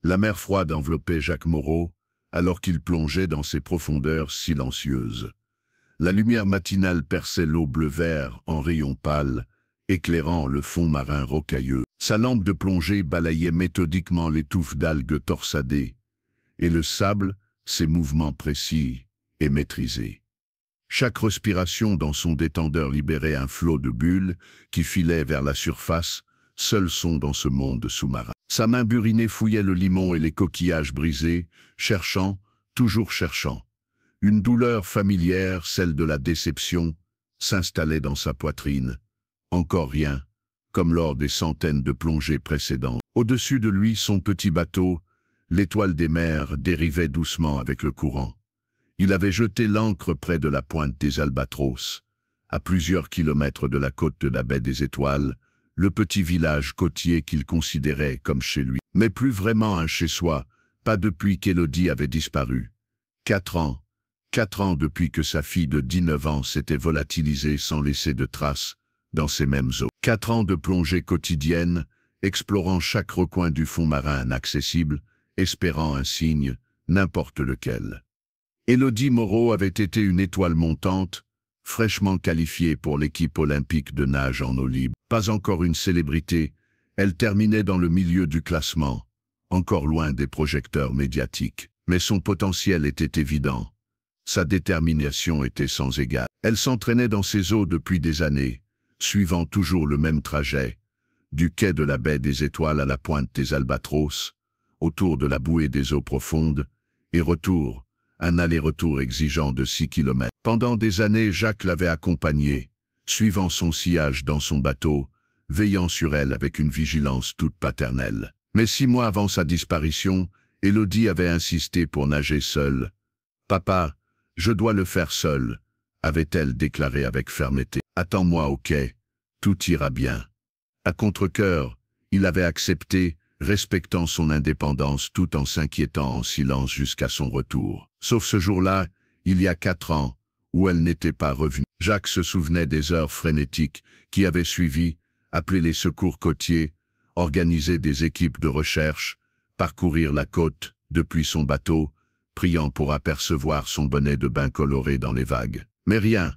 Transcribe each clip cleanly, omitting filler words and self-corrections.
La mer froide enveloppait Jacques Moreau, alors qu'il plongeait dans ses profondeurs silencieuses. La lumière matinale perçait l'eau bleu-vert en rayons pâles, éclairant le fond marin rocailleux. Sa lampe de plongée balayait méthodiquement les touffes d'algues torsadées, et le sable, ses mouvements précis et maîtrisés. Chaque respiration dans son détendeur libérait un flot de bulles qui filaient vers la surface, seul son dans ce monde sous-marin. Sa main burinée fouillait le limon et les coquillages brisés, cherchant, toujours cherchant. Une douleur familière, celle de la déception, s'installait dans sa poitrine. Encore rien, comme lors des centaines de plongées précédentes. Au-dessus de lui, son petit bateau, l'étoile des mers, dérivait doucement avec le courant. Il avait jeté l'ancre près de la pointe des Albatros, à plusieurs kilomètres de la côte de la baie des Étoiles, le petit village côtier qu'il considérait comme chez lui. Mais plus vraiment un chez-soi, pas depuis qu'Élodie avait disparu. 4 ans. 4 ans depuis que sa fille de 19 ans s'était volatilisée sans laisser de traces, dans ces mêmes eaux. 4 ans de plongée quotidienne, explorant chaque recoin du fond marin inaccessible, espérant un signe, n'importe lequel. Élodie Moreau avait été une étoile montante, fraîchement qualifiée pour l'équipe olympique de nage en eau libre. Pas encore une célébrité, elle terminait dans le milieu du classement, encore loin des projecteurs médiatiques. Mais son potentiel était évident. Sa détermination était sans égale. Elle s'entraînait dans ces eaux depuis des années, suivant toujours le même trajet, du quai de la baie des Étoiles à la pointe des Albatros, autour de la bouée des eaux profondes, et retour, un aller-retour exigeant de 6 kilomètres. Pendant des années, Jacques l'avait accompagnée, suivant son sillage dans son bateau, veillant sur elle avec une vigilance toute paternelle. Mais 6 mois avant sa disparition, Élodie avait insisté pour nager seule. « Papa, je dois le faire seule », avait-elle déclaré avec fermeté. « Attends-moi au quai, tout ira bien. » À contre-cœur, il avait accepté, respectant son indépendance tout en s'inquiétant en silence jusqu'à son retour. Sauf ce jour-là, il y a 4 ans, où elle n'était pas revenue. Jacques se souvenait des heures frénétiques qui avaient suivi, appeler les secours côtiers, organiser des équipes de recherche, parcourir la côte depuis son bateau, priant pour apercevoir son bonnet de bain coloré dans les vagues. Mais rien,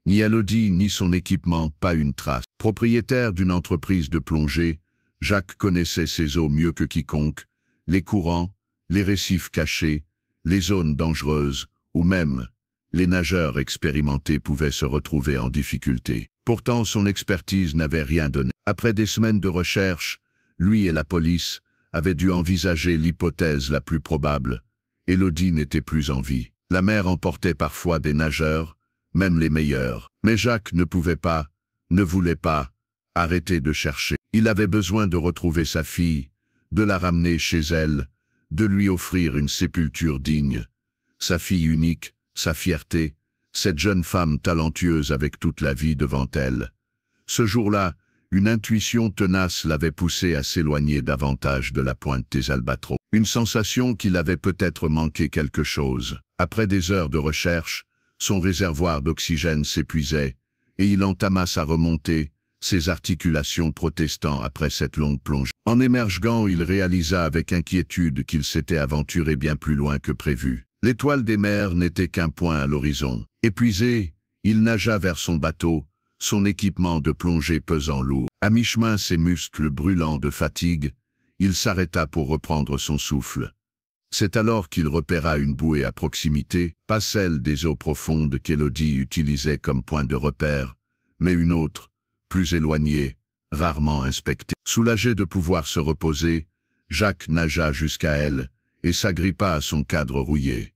ni Élodie ni son équipement, pas une trace. Propriétaire d'une entreprise de plongée, Jacques connaissait ces eaux mieux que quiconque, les courants, les récifs cachés, les zones dangereuses, où même les nageurs expérimentés pouvaient se retrouver en difficulté. Pourtant, son expertise n'avait rien donné. Après des semaines de recherche, lui et la police avaient dû envisager l'hypothèse la plus probable. Élodie n'était plus en vie. La mer emportait parfois des nageurs, même les meilleurs. Mais Jacques ne pouvait pas, ne voulait pas, arrêter de chercher. Il avait besoin de retrouver sa fille, de la ramener chez elle, de lui offrir une sépulture digne. Sa fille unique, sa fierté, cette jeune femme talentueuse avec toute la vie devant elle. Ce jour-là, une intuition tenace l'avait poussé à s'éloigner davantage de la pointe des Albatros. Une sensation qu'il avait peut-être manqué quelque chose. Après des heures de recherche, son réservoir d'oxygène s'épuisait, et il entama sa remontée, ses articulations protestant après cette longue plongée. En émergeant, il réalisa avec inquiétude qu'il s'était aventuré bien plus loin que prévu. L'étoile des mers n'était qu'un point à l'horizon. Épuisé, il nagea vers son bateau, son équipement de plongée pesant lourd. À mi-chemin, ses muscles brûlants de fatigue, il s'arrêta pour reprendre son souffle. C'est alors qu'il repéra une bouée à proximité, pas celle des eaux profondes qu'Élodie utilisait comme point de repère, mais une autre, plus éloignée, rarement inspectée. Soulagé de pouvoir se reposer, Jacques nagea jusqu'à elle et s'agrippa à son cadre rouillé.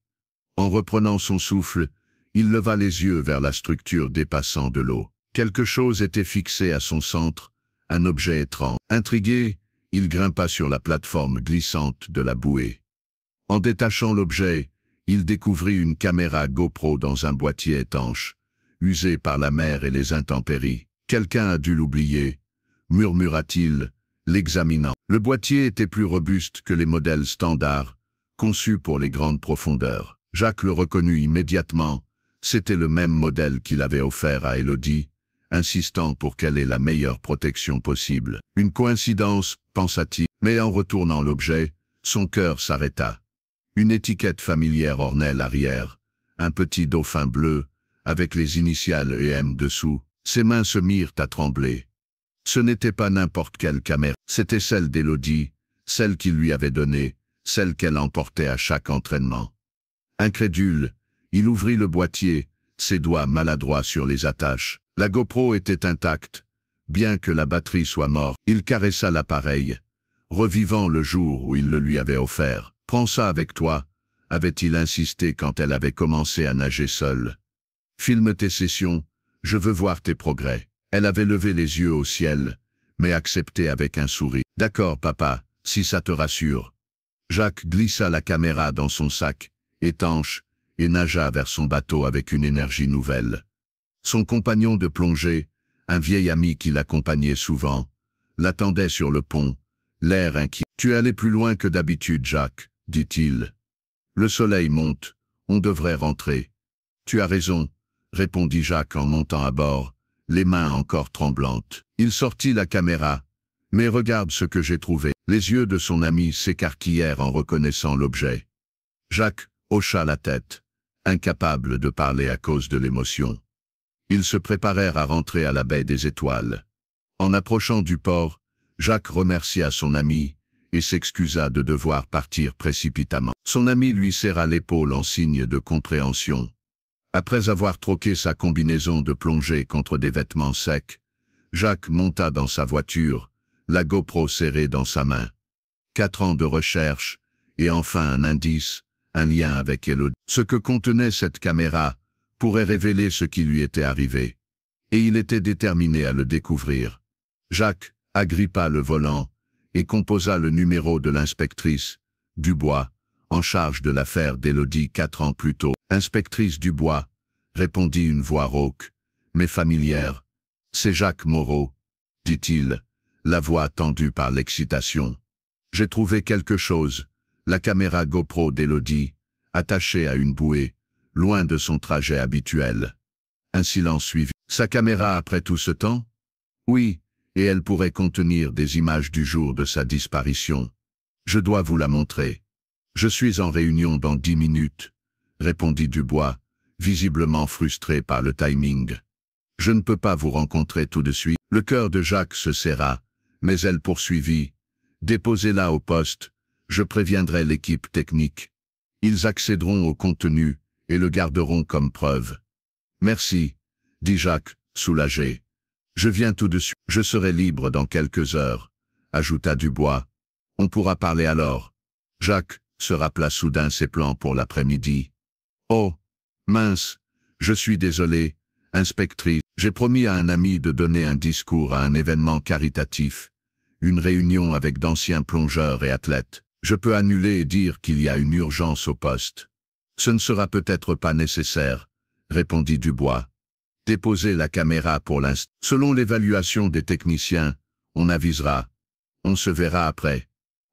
En reprenant son souffle, il leva les yeux vers la structure dépassant de l'eau. Quelque chose était fixé à son centre, un objet étrange. Intrigué, il grimpa sur la plateforme glissante de la bouée. En détachant l'objet, il découvrit une caméra GoPro dans un boîtier étanche, usé par la mer et les intempéries. Quelqu'un a dû l'oublier, murmura-t-il, l'examinant. Le boîtier était plus robuste que les modèles standards, conçus pour les grandes profondeurs. Jacques le reconnut immédiatement, c'était le même modèle qu'il avait offert à Élodie, insistant pour qu'elle ait la meilleure protection possible. Une coïncidence, pensa-t-il, mais en retournant l'objet, Son cœur s'arrêta. Une étiquette familière ornait l'arrière, un petit dauphin bleu, avec les initiales EM dessous. Ses mains se mirent à trembler. Ce n'était pas n'importe quelle caméra, c'était celle d'Élodie, celle qu'il lui avait donnée, celle qu'elle emportait à chaque entraînement. Incrédule, il ouvrit le boîtier, ses doigts maladroits sur les attaches. La GoPro était intacte, bien que la batterie soit morte. Il caressa l'appareil, revivant le jour où il le lui avait offert. « Prends ça avec toi », avait-il insisté quand elle avait commencé à nager seule. « Filme tes sessions, je veux voir tes progrès. » Elle avait levé les yeux au ciel, mais accepté avec un sourire. « D'accord, papa, si ça te rassure. » Jacques glissa la caméra dans son sac, étanche, et nagea vers son bateau avec une énergie nouvelle. Son compagnon de plongée, un vieil ami qui l'accompagnait souvent, l'attendait sur le pont, l'air inquiet. « Tu es allé plus loin que d'habitude, Jacques, » dit-il. « Le soleil monte, on devrait rentrer. »« Tu as raison, » répondit Jacques en montant à bord, les mains encore tremblantes. Il sortit la caméra. « Mais regarde ce que j'ai trouvé. » Les yeux de son ami s'écarquillèrent en reconnaissant l'objet. Jacques hocha la tête, incapable de parler à cause de l'émotion. Ils se préparèrent à rentrer à la baie des Étoiles. En approchant du port, Jacques remercia son ami et s'excusa de devoir partir précipitamment. Son ami lui serra l'épaule en signe de compréhension. Après avoir troqué sa combinaison de plongée contre des vêtements secs, Jacques monta dans sa voiture, la GoPro serrée dans sa main. 4 ans de recherche, et enfin un indice, un lien avec Élodie. Ce que contenait cette caméra pourrait révéler ce qui lui était arrivé. Et il était déterminé à le découvrir. Jacques agrippa le volant et composa le numéro de l'inspectrice, Dubois, en charge de l'affaire d'Élodie 4 ans plus tôt. « Inspectrice Dubois », répondit une voix rauque, mais familière. « C'est Jacques Moreau, » dit-il, la voix tendue par l'excitation. « J'ai trouvé quelque chose, la caméra GoPro d'Élodie, attachée à une bouée, loin de son trajet habituel. » Un silence suivit. « Sa caméra après tout ce temps ? » ?»« Oui, et elle pourrait contenir des images du jour de sa disparition. Je dois vous la montrer. »« Je suis en réunion dans 10 minutes, » répondit Dubois, visiblement frustré par le timing. « Je ne peux pas vous rencontrer tout de suite. » Le cœur de Jacques se serra, mais elle poursuivit. « Déposez-la au poste, je préviendrai l'équipe technique. Ils accéderont au contenu et le garderont comme preuve. »« Merci, » dit Jacques, soulagé. « Je viens tout de suite. Je serai libre dans quelques heures, » ajouta Dubois. « On pourra parler alors. » Jacques se rappela soudain ses plans pour l'après-midi. « Oh, mince, je suis désolé, inspectrice. J'ai promis à un ami de donner un discours à un événement caritatif, une réunion avec d'anciens plongeurs et athlètes. Je peux annuler et dire qu'il y a une urgence au poste. »« Ce ne sera peut-être pas nécessaire, » répondit Dubois. « Déposez la caméra pour l'instant. Selon l'évaluation des techniciens, on avisera. On se verra après. »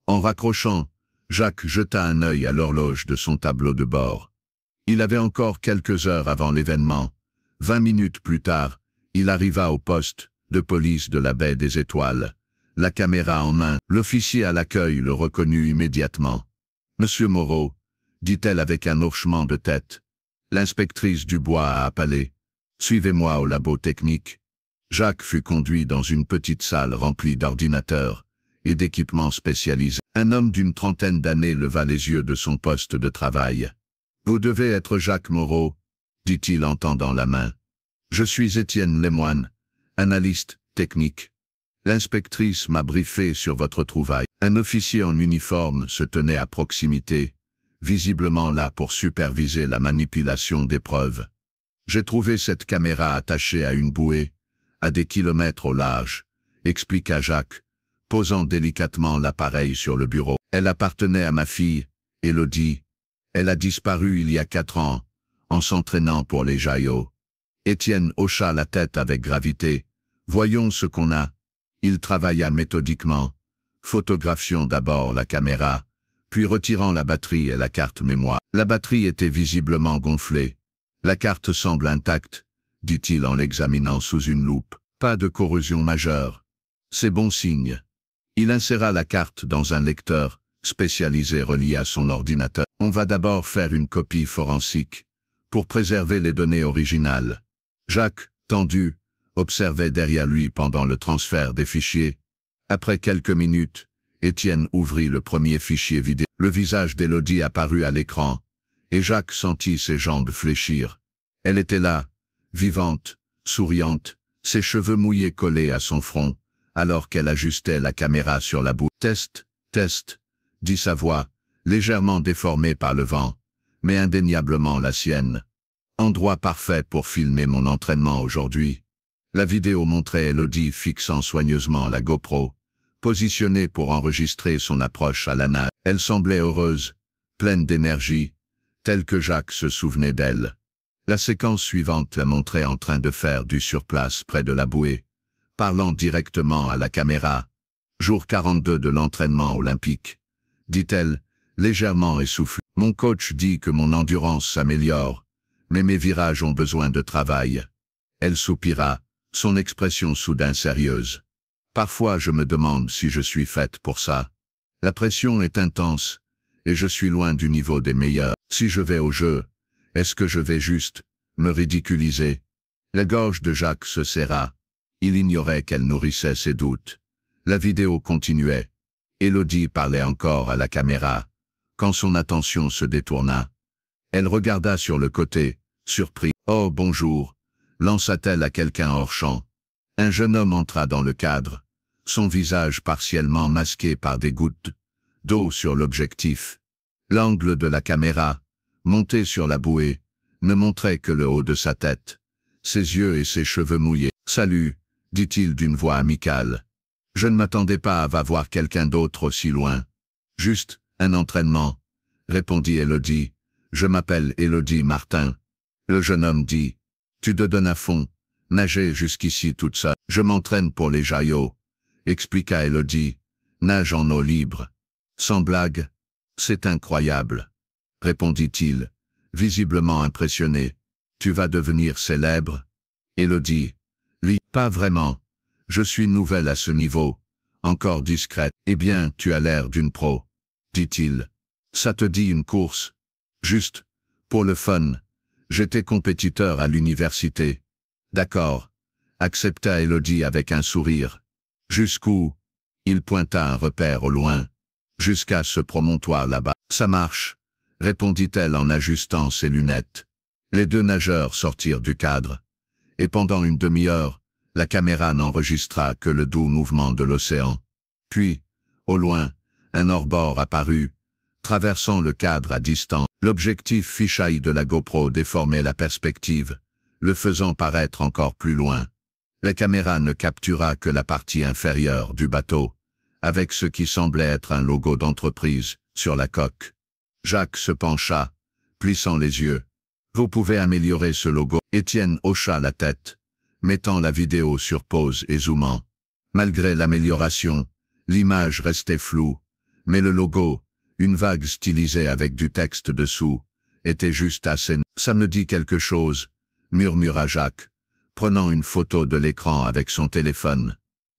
En raccrochant, Jacques jeta un œil à l'horloge de son tableau de bord. Il avait encore quelques heures avant l'événement. 20 minutes plus tard, il arriva au poste de police de la baie des Étoiles. La caméra en main, l'officier à l'accueil le reconnut immédiatement. « Monsieur Moreau, » dit-elle avec un hochement de tête. L'inspectrice Dubois a appelé. « Suivez-moi au labo technique. » Jacques fut conduit dans une petite salle remplie d'ordinateurs et d'équipements spécialisés. Un homme d'une trentaine d'années leva les yeux de son poste de travail. « Vous devez être Jacques Moreau, » dit-il en tendant la main. « Je suis Étienne Lemoine, analyste technique. L'inspectrice m'a briefé sur votre trouvaille. » Un officier en uniforme se tenait à proximité, visiblement là pour superviser la manipulation des preuves. « J'ai trouvé cette caméra attachée à une bouée, à des kilomètres au large, » expliqua Jacques, posant délicatement l'appareil sur le bureau. « Elle appartenait à ma fille, Élodie. Elle a disparu il y a 4 ans, en s'entraînant pour les JO. » Étienne hocha la tête avec gravité. « Voyons ce qu'on a. » Il travailla méthodiquement, photographiant d'abord la caméra, puis retirant la batterie et la carte mémoire. La batterie était visiblement gonflée. « La carte semble intacte, » dit-il en l'examinant sous une loupe. « Pas de corrosion majeure. C'est bon signe. » Il inséra la carte dans un lecteur, spécialisé relié à son ordinateur. On va d'abord faire une copie forensique, pour préserver les données originales. Jacques, tendu, observait derrière lui pendant le transfert des fichiers. Après quelques minutes, Étienne ouvrit le premier fichier vidéo. Le visage d'Élodie apparut à l'écran, et Jacques sentit ses jambes fléchir. Elle était là, vivante, souriante, ses cheveux mouillés collés à son front, alors qu'elle ajustait la caméra sur la bouche. « Test, test », dit sa voix, légèrement déformée par le vent, mais indéniablement la sienne. Endroit parfait pour filmer mon entraînement aujourd'hui. La vidéo montrait Élodie fixant soigneusement la GoPro, positionnée pour enregistrer son approche à la nage. Elle semblait heureuse, pleine d'énergie, telle que Jacques se souvenait d'elle. La séquence suivante la montrait en train de faire du surplace près de la bouée, parlant directement à la caméra. « Jour 42 de l'entraînement olympique », dit-elle, légèrement essoufflée. « Mon coach dit que mon endurance s'améliore, mais mes virages ont besoin de travail. » Elle soupira, son expression soudain sérieuse. « Parfois je me demande si je suis faite pour ça. La pression est intense, et je suis loin du niveau des meilleurs. Si je vais au jeu, est-ce que je vais juste me ridiculiser ?» La gorge de Jacques se serra. Il ignorait qu'elle nourrissait ses doutes. La vidéo continuait. Élodie parlait encore à la caméra, quand son attention se détourna. Elle regarda sur le côté, surpris. « Oh, bonjour », lança-t-elle à quelqu'un hors champ. Un jeune homme entra dans le cadre, son visage partiellement masqué par des gouttes d'eau sur l'objectif. L'angle de la caméra, monté sur la bouée, ne montrait que le haut de sa tête, ses yeux et ses cheveux mouillés. « Salut », dit-il d'une voix amicale. « Je ne m'attendais pas à voir quelqu'un d'autre aussi loin. »« Juste un entraînement », répondit Élodie. « Je m'appelle Élodie Martin. » Le jeune homme dit. « Tu te donnes à fond, nager jusqu'ici toute seule. »« Je m'entraîne pour les JO, » expliqua Élodie. « Nage en eau libre. »« Sans blague. C'est incroyable, » répondit-il, visiblement impressionné. « Tu vas devenir célèbre ?» Élodie. « Lui, pas vraiment. Je suis nouvelle à ce niveau, encore discrète. »« Eh bien, tu as l'air d'une pro, » dit-il. « Ça te dit une course ? Juste, pour le fun. J'étais compétiteur à l'université. »« D'accord, » accepta Élodie avec un sourire. « Jusqu'où ?» Il pointa un repère au loin. « Jusqu'à ce promontoire là-bas. »« Ça marche, » répondit-elle en ajustant ses lunettes. Les deux nageurs sortirent du cadre. Et pendant une demi-heure, la caméra n'enregistra que le doux mouvement de l'océan. Puis, au loin, un hors-bord apparut, traversant le cadre à distance. L'objectif fisheye de la GoPro déformait la perspective, le faisant paraître encore plus loin. La caméra ne captura que la partie inférieure du bateau, avec ce qui semblait être un logo d'entreprise sur la coque. Jacques se pencha, plissant les yeux. « Vous pouvez améliorer ce logo ?» Étienne hocha la tête, mettant la vidéo sur pause et zoomant. Malgré l'amélioration, l'image restait floue, mais le logo, une vague stylisée avec du texte dessous, était juste assez. « Ça me dit quelque chose », murmura Jacques, prenant une photo de l'écran avec son téléphone.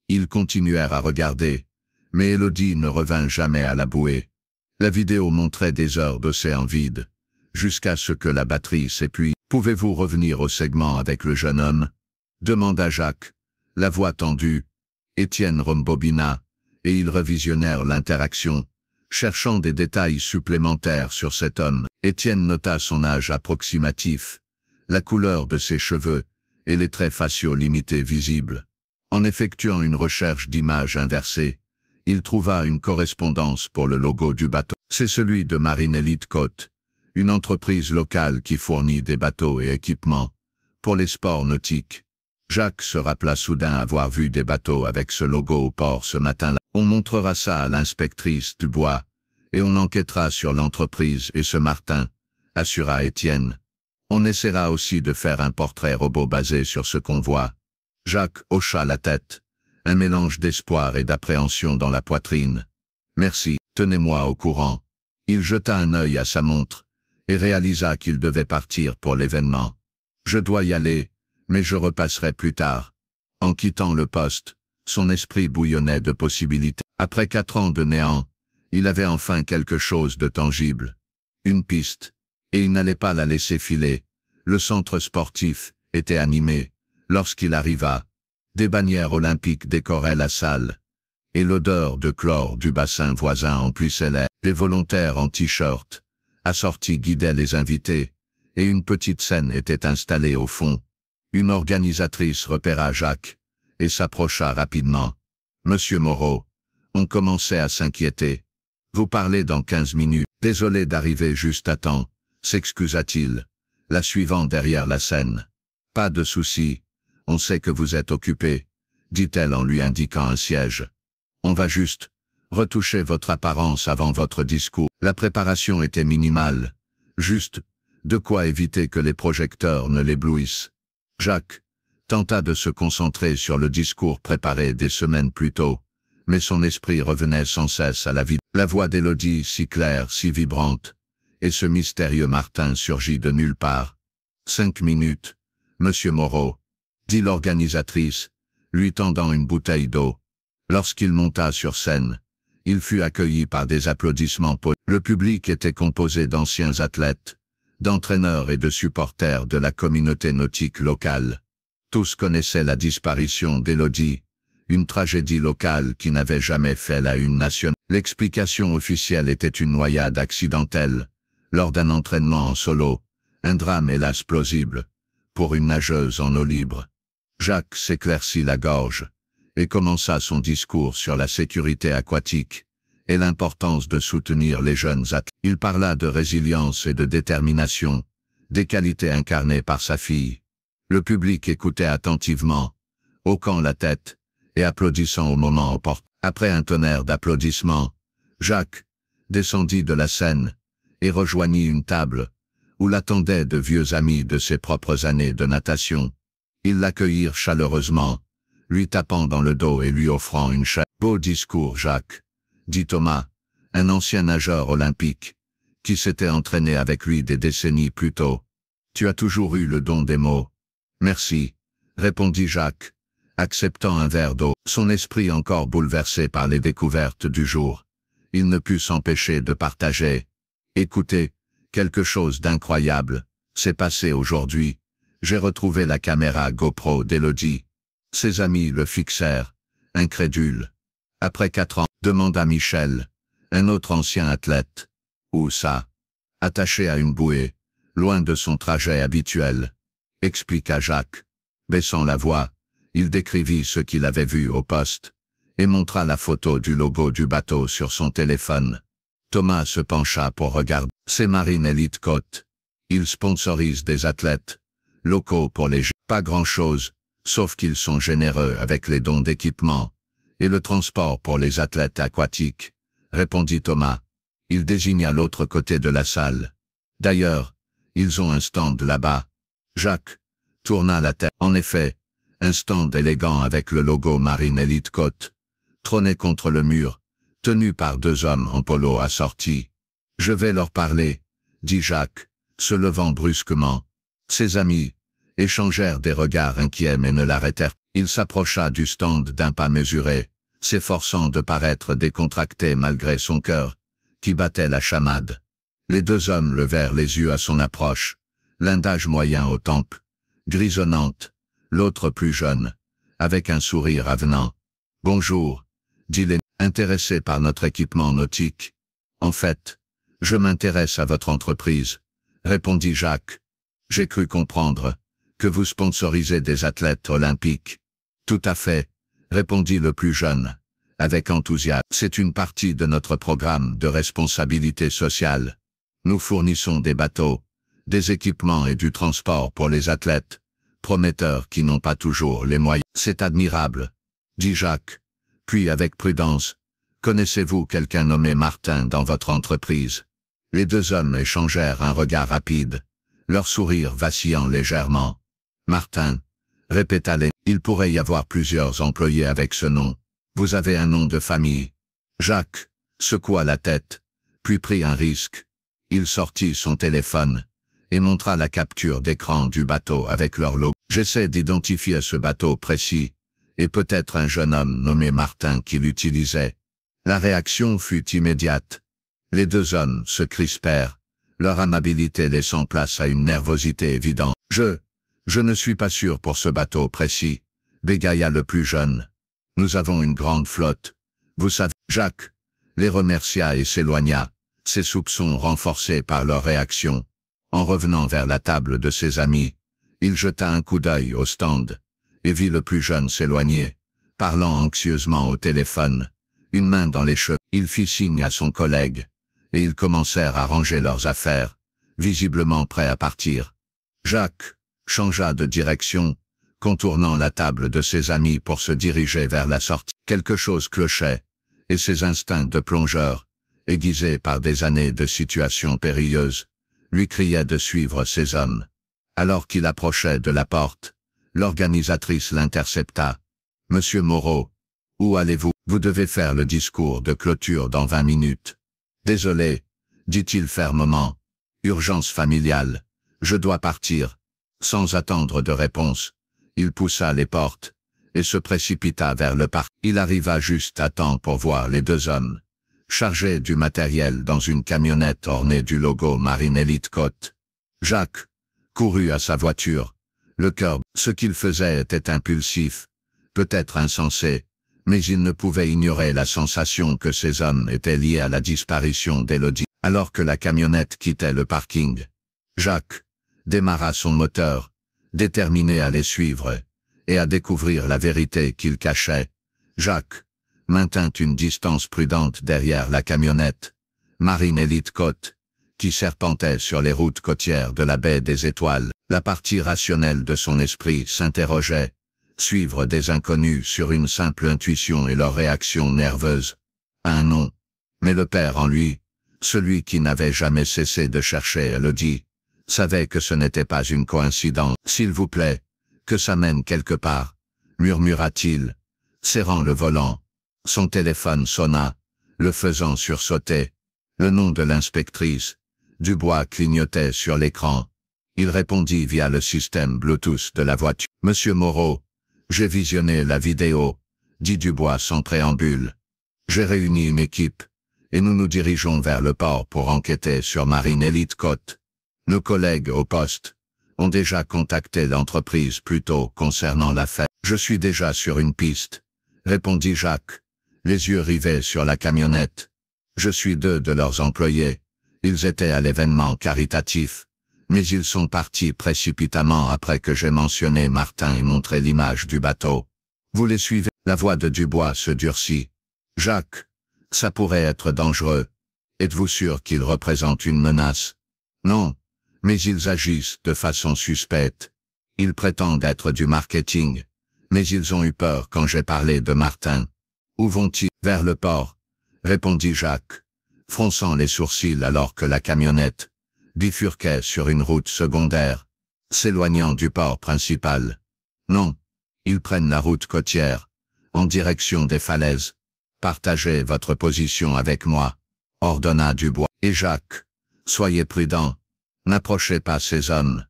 Ils continuèrent à regarder, mais Élodie ne revint jamais à la bouée. La vidéo montrait des heures d'océan vide, jusqu'à ce que la batterie s'épuise. « Pouvez-vous revenir au segment avec le jeune homme ?» demanda Jacques, la voix tendue. Étienne rembobina, et ils revisionnèrent l'interaction, cherchant des détails supplémentaires sur cet homme. Étienne nota son âge approximatif, la couleur de ses cheveux, et les traits faciaux limités visibles. En effectuant une recherche d'image inversée, il trouva une correspondance pour le logo du bateau. C'est celui de Marine Elite Côte, une entreprise locale qui fournit des bateaux et équipements pour les sports nautiques. Jacques se rappela soudain avoir vu des bateaux avec ce logo au port ce matin-là. On montrera ça à l'inspectrice Dubois, et on enquêtera sur l'entreprise et ce Martin, assura Étienne. On essaiera aussi de faire un portrait robot basé sur ce qu'on voit. Jacques hocha la tête, un mélange d'espoir et d'appréhension dans la poitrine. Merci, tenez-moi au courant. Il jeta un œil à sa montre, et réalisa qu'il devait partir pour l'événement. Je dois y aller, mais je repasserai plus tard. En quittant le poste, son esprit bouillonnait de possibilités. Après 4 ans de néant, Il avait enfin quelque chose de tangible. Une piste. Et il n'allait pas la laisser filer. Le centre sportif était animé. Lorsqu'il arriva, des bannières olympiques décoraient la salle. Et l'odeur de chlore du bassin voisin emplissait l'air. Des volontaires en t-shirt, assortis guidaient les invités, et une petite scène était installée au fond. Une organisatrice repéra Jacques, et s'approcha rapidement. « Monsieur Moreau, on commençait à s'inquiéter. Vous parlez dans 15 minutes. Désolé d'arriver juste à temps, s'excusa-t-il, la suivant derrière la scène. Pas de souci, on sait que vous êtes occupé, dit-elle en lui indiquant un siège. On va juste retoucher votre apparence avant votre discours. La préparation était minimale. Juste, de quoi éviter que les projecteurs ne l'éblouissent. Jacques tenta de se concentrer sur le discours préparé des semaines plus tôt, mais son esprit revenait sans cesse à la vie. La voix d'Élodie si claire, si vibrante, et ce mystérieux Martin surgit de nulle part. 5 minutes, Monsieur Moreau, dit l'organisatrice, lui tendant une bouteille d'eau. Lorsqu'il monta sur scène, il fut accueilli par des applaudissements. Le public était composé d'anciens athlètes, d'entraîneurs et de supporters de la communauté nautique locale. Tous connaissaient la disparition d'Élodie, une tragédie locale qui n'avait jamais fait la une nationale. L'explication officielle était une noyade accidentelle, lors d'un entraînement en solo, un drame hélas plausible, pour une nageuse en eau libre. Jacques s'éclaircit la gorge, et commença son discours sur la sécurité aquatique, et l'importance de soutenir les jeunes athlètes. Il parla de résilience et de détermination, des qualités incarnées par sa fille. Le public écoutait attentivement, hoquant la tête, et applaudissant au moment opportun. Après un tonnerre d'applaudissements, Jacques descendit de la scène, et rejoignit une table, où l'attendaient de vieux amis de ses propres années de natation. Ils l'accueillirent chaleureusement, lui tapant dans le dos et lui offrant une chaise. « Beau discours, Jacques », dit Thomas, un ancien nageur olympique, qui s'était entraîné avec lui des décennies plus tôt. « Tu as toujours eu le don des mots. »« Merci », répondit Jacques, acceptant un verre d'eau. Son esprit encore bouleversé par les découvertes du jour, il ne put s'empêcher de partager. « Écoutez, quelque chose d'incroyable s'est passé aujourd'hui. J'ai retrouvé la caméra GoPro d'Élodie. » Ses amis le fixèrent, incrédules. « Après 4 ans ?» demanda Michel, un autre ancien athlète. « Où ça ?» ?»« Attaché à une bouée, loin de son trajet habituel, » expliqua Jacques. Baissant la voix, il décrivit ce qu'il avait vu au poste, et montra la photo du logo du bateau sur son téléphone. Thomas se pencha pour regarder. C'est Marine Elite Côte. Ils sponsorisent des athlètes locaux pour les Jeux. Pas grand-chose, sauf qu'ils sont généreux avec les dons d'équipement et le transport pour les athlètes aquatiques, répondit Thomas. Il désigna l'autre côté de la salle. D'ailleurs, ils ont un stand là-bas. Jacques tourna la tête. En effet, un stand élégant avec le logo Marine Elite Côte trônait contre le mur, tenu par 2 hommes en polo assortis. « Je vais leur parler, » dit Jacques, se levant brusquement. Ses amis échangèrent des regards inquiets mais ne l'arrêtèrent. Il s'approcha du stand d'un pas mesuré, s'efforçant de paraître décontracté malgré son cœur, qui battait la chamade. Les 2 hommes levèrent les yeux à son approche, l'un d'âge moyen aux tempes, grisonnante, l'autre plus jeune, avec un sourire avenant. « Bonjour, » dit l'aîné, intéressé par notre équipement nautique. « En fait, je m'intéresse à votre entreprise, » répondit Jacques. « J'ai cru comprendre que vous sponsorisez des athlètes olympiques. »« Tout à fait, » répondit le plus jeune, avec enthousiasme. « C'est une partie de notre programme de responsabilité sociale. Nous fournissons des bateaux, des équipements et du transport pour les athlètes, prometteurs qui n'ont pas toujours les moyens. »« C'est admirable, » dit Jacques, puis avec prudence. « Connaissez-vous quelqu'un nommé Martin dans votre entreprise ?» Les 2 hommes échangèrent un regard rapide, leur sourire vacillant légèrement. « Martin, » répéta l'aîné. « Il pourrait y avoir plusieurs employés avec ce nom. Vous avez un nom de famille ?» Jacques secoua la tête, puis prit un risque. Il sortit son téléphone et montra la capture d'écran du bateau avec leur logo. « J'essaie d'identifier ce bateau précis, et peut-être un jeune homme nommé Martin qui l'utilisait. » La réaction fut immédiate. Les deux hommes se crispèrent, leur amabilité laissant place à une nervosité évidente. Je ne suis pas sûr pour ce bateau précis, bégaya le plus jeune. Nous avons une grande flotte. Vous savez, Jacques les remercia et s'éloigna, ses soupçons renforcés par leur réaction. En revenant vers la table de ses amis, il jeta un coup d'œil au stand, et vit le plus jeune s'éloigner, parlant anxieusement au téléphone, une main dans les cheveux. Il fit signe à son collègue, et ils commencèrent à ranger leurs affaires, visiblement prêts à partir. Jacques changea de direction, contournant la table de ses amis pour se diriger vers la sortie. Quelque chose clochait, et ses instincts de plongeur, aiguisés par des années de situations périlleuses, lui criaient de suivre ses hommes. Alors qu'il approchait de la porte, l'organisatrice l'intercepta. « Monsieur Moreau, où allez-vous? Vous devez faire le discours de clôture dans 20 minutes. » « Désolé, dit-il fermement. Urgence familiale. Je dois partir. » Sans attendre de réponse, il poussa les portes, et se précipita vers le parc. Il arriva juste à temps pour voir les deux hommes, chargés du matériel dans une camionnette ornée du logo Marine Elite Côte. Jacques courut à sa voiture, le cœur. Ce qu'il faisait était impulsif, peut-être insensé, mais il ne pouvait ignorer la sensation que ces hommes étaient liés à la disparition d'Élodie. Alors que la camionnette quittait le parking, Jacques démarra son moteur, déterminé à les suivre, et à découvrir la vérité qu'ils cachaient. Jacques maintint une distance prudente derrière la camionnette, Marine Elite Côte, qui serpentait sur les routes côtières de la baie des Étoiles. La partie rationnelle de son esprit s'interrogeait. Suivre des inconnus sur une simple intuition et leur réaction nerveuse. Un nom. Mais le père en lui, celui qui n'avait jamais cessé de chercher Élodie, savait que ce n'était pas une coïncidence. « S'il vous plaît, que ça mène quelque part, » murmura-t-il, serrant le volant. Son téléphone sonna, le faisant sursauter. Le nom de l'inspectrice, Dubois, clignotait sur l'écran. Il répondit via le système Bluetooth de la voiture. « Monsieur Moreau, j'ai visionné la vidéo, » dit Dubois sans préambule. « J'ai réuni une équipe, et nous nous dirigeons vers le port pour enquêter sur Marine Elite Côte. Nos collègues au poste ont déjà contacté l'entreprise plus tôt concernant l'affaire. Je suis déjà sur une piste, » répondit Jacques, les yeux rivés sur la camionnette. « Je suis deux de leurs employés. Ils étaient à l'événement caritatif, mais ils sont partis précipitamment après que j'ai mentionné Martin et montré l'image du bateau. Vous les suivez? » La voix de Dubois se durcit. « Jacques, ça pourrait être dangereux. Êtes-vous sûr qu'ils représentent une menace? » « Non, mais ils agissent de façon suspecte. Ils prétendent être du marketing, mais ils ont eu peur quand j'ai parlé de Martin. »« Où vont-ils? » ?»« Vers le port, » répondit Jacques, fronçant les sourcils alors que la camionnette bifurquait sur une route secondaire, s'éloignant du port principal. « Non, ils prennent la route côtière, en direction des falaises. Partagez votre position avec moi, » ordonna Dubois. « Et Jacques, soyez prudent. N'approchez pas ces hommes.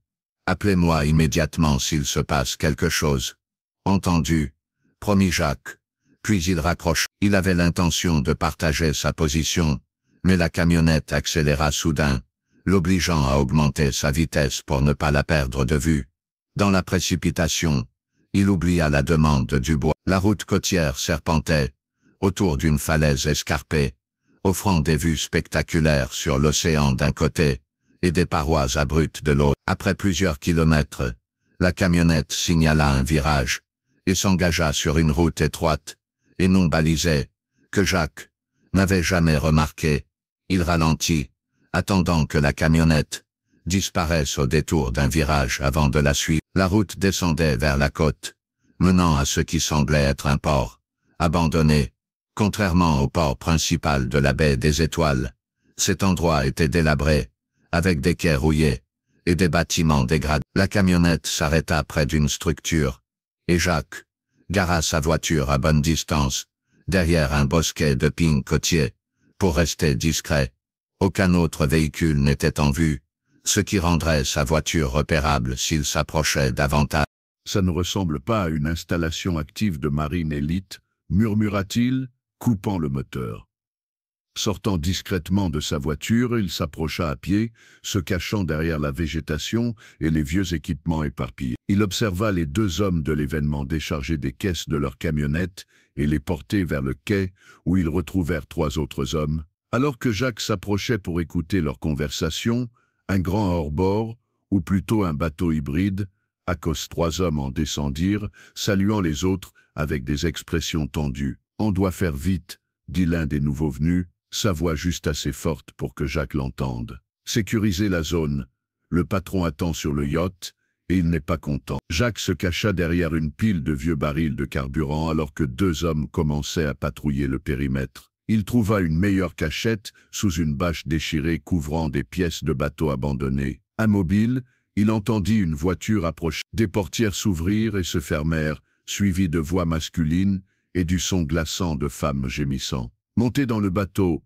Appelez-moi immédiatement s'il se passe quelque chose. »« Entendu, » promit Jacques. Puis il raccrocha. Il avait l'intention de partager sa position, mais la camionnette accéléra soudain, l'obligeant à augmenter sa vitesse pour ne pas la perdre de vue. Dans la précipitation, il oublia la demande de Dubois. La route côtière serpentait, autour d'une falaise escarpée, offrant des vues spectaculaires sur l'océan d'un côté, et des parois abruptes de l'autre. Après plusieurs kilomètres, la camionnette signala un virage, et s'engagea sur une route étroite, et non balisée, que Jacques n'avait jamais remarqué. Il ralentit, attendant que la camionnette disparaisse au détour d'un virage avant de la suivre. La route descendait vers la côte, menant à ce qui semblait être un port abandonné. Contrairement au port principal de la baie des Étoiles, cet endroit était délabré, avec des quais rouillés et des bâtiments dégradés. La camionnette s'arrêta près d'une structure, et Jacques gara sa voiture à bonne distance, derrière un bosquet de pins côtiers, pour rester discret. Aucun autre véhicule n'était en vue, ce qui rendrait sa voiture repérable s'il s'approchait davantage. « Ça ne ressemble pas à une installation active de Marine Elite, » murmura-t-il, coupant le moteur. Sortant discrètement de sa voiture, il s'approcha à pied, se cachant derrière la végétation et les vieux équipements éparpillés. Il observa les deux hommes de l'événement décharger des caisses de leur camionnette et les porter vers le quai, où ils retrouvèrent trois autres hommes. Alors que Jacques s'approchait pour écouter leur conversation, un grand hors-bord, ou plutôt un bateau hybride, à cause trois hommes en descendirent, saluant les autres avec des expressions tendues. « On doit faire vite », dit l'un des nouveaux venus, sa voix juste assez forte pour que Jacques l'entende. « Sécurisez la zone. Le patron attend sur le yacht, et il n'est pas content. » Jacques se cacha derrière une pile de vieux barils de carburant alors que deux hommes commençaient à patrouiller le périmètre. Il trouva une meilleure cachette sous une bâche déchirée couvrant des pièces de bateau abandonnés. Immobile, il entendit une voiture approcher. Des portières s'ouvrirent et se fermèrent, suivies de voix masculines et du son glaçant de femmes gémissant. « Montez dans le bateau !»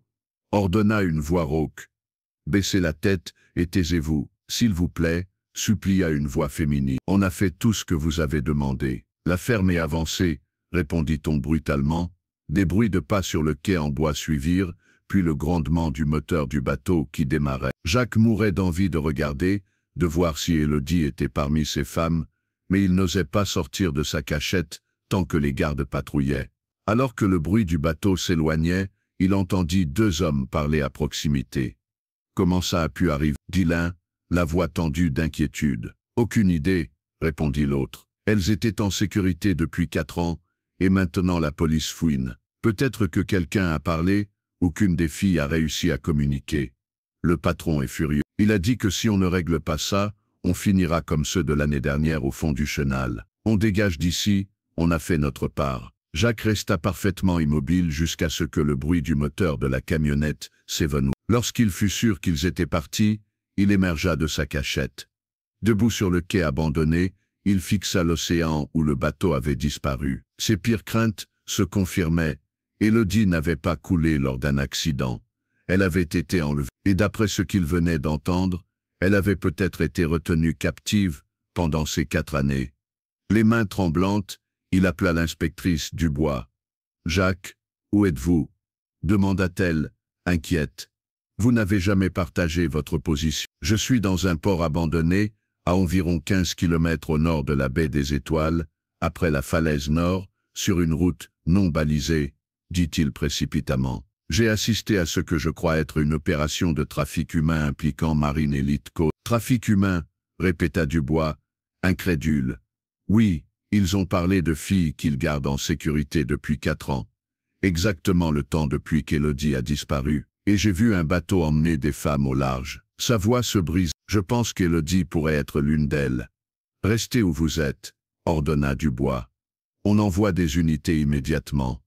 ordonna une voix rauque. « Baissez la tête et taisez-vous, s'il vous plaît !» supplia une voix féminine. « On a fait tout ce que vous avez demandé. La ferme est avancée !» répondit-on brutalement. Des bruits de pas sur le quai en bois suivirent, puis le grondement du moteur du bateau qui démarrait. Jacques mourait d'envie de regarder, de voir si Élodie était parmi ces femmes, mais il n'osait pas sortir de sa cachette tant que les gardes patrouillaient. Alors que le bruit du bateau s'éloignait, il entendit deux hommes parler à proximité. « Comment ça a pu arriver ?» dit l'un, la voix tendue d'inquiétude. « Aucune idée », répondit l'autre. « Elles étaient en sécurité depuis 4 ans, et maintenant la police fouine. Peut-être que quelqu'un a parlé, ou qu'une des filles a réussi à communiquer. Le patron est furieux. Il a dit que si on ne règle pas ça, on finira comme ceux de l'année dernière au fond du chenal. On dégage d'ici, on a fait notre part. » Jacques resta parfaitement immobile jusqu'à ce que le bruit du moteur de la camionnette s'évanouisse. Lorsqu'il fut sûr qu'ils étaient partis, il émergea de sa cachette. Debout sur le quai abandonné, il fixa l'océan où le bateau avait disparu. Ses pires craintes se confirmaient. Élodie n'avait pas coulé lors d'un accident. Elle avait été enlevée. Et d'après ce qu'il venait d'entendre, elle avait peut-être été retenue captive pendant ces 4 années. Les mains tremblantes, il appela l'inspectrice Dubois. « Jacques, où êtes-vous » demanda-t-elle, inquiète. « Vous n'avez jamais partagé votre position. Je suis dans un port abandonné, à environ 15 km au nord de la baie des Étoiles, après la falaise nord, sur une route non balisée, » dit-il précipitamment. « J'ai assisté à ce que je crois être une opération de trafic humain impliquant Marine Elite Côte. »« Trafic humain » répéta Dubois, incrédule. « Oui, ils ont parlé de filles qu'ils gardent en sécurité depuis 4 ans. Exactement le temps depuis qu'Élodie a disparu. Et j'ai vu un bateau emmener des femmes au large. » Sa voix se brise. « Je pense qu'Élodie pourrait être l'une d'elles. »« Restez où vous êtes, » ordonna Dubois. « On envoie des unités immédiatement. »«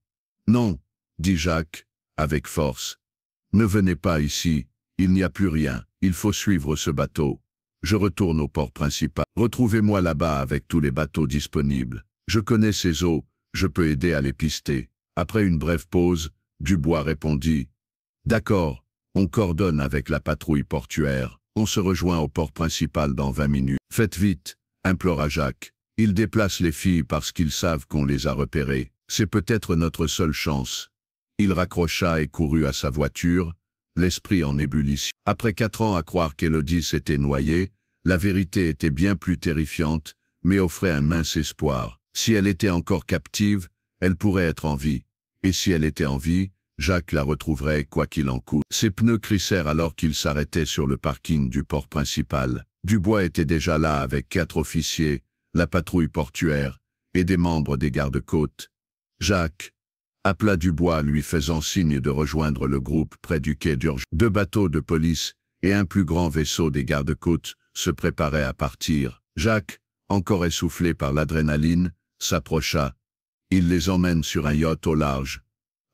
Non, » dit Jacques, avec force. « Ne venez pas ici, il n'y a plus rien, il faut suivre ce bateau. Je retourne au port principal. Retrouvez-moi là-bas avec tous les bateaux disponibles. Je connais ces eaux, je peux aider à les pister. » Après une brève pause, Dubois répondit. « D'accord, on coordonne avec la patrouille portuaire. On se rejoint au port principal dans 20 minutes. »« Faites vite, » implora Jacques. « Ils déplacent les filles parce qu'ils savent qu'on les a repérées. C'est peut-être notre seule chance. » Il raccrocha et courut à sa voiture, l'esprit en ébullition. Après 4 ans à croire qu'Élodie s'était noyée, la vérité était bien plus terrifiante, mais offrait un mince espoir. Si elle était encore captive, elle pourrait être en vie. Et si elle était en vie, Jacques la retrouverait quoi qu'il en coûte. Ses pneus crissèrent alors qu'il s'arrêtait sur le parking du port principal. Dubois était déjà là avec 4 officiers, la patrouille portuaire et des membres des gardes-côtes. Jacques appela Dubois lui faisant signe de rejoindre le groupe près du quai d'urgence. 2 bateaux de police et un plus grand vaisseau des gardes-côtes se préparaient à partir. Jacques, encore essoufflé par l'adrénaline, s'approcha. « Il les emmène sur un yacht au large, »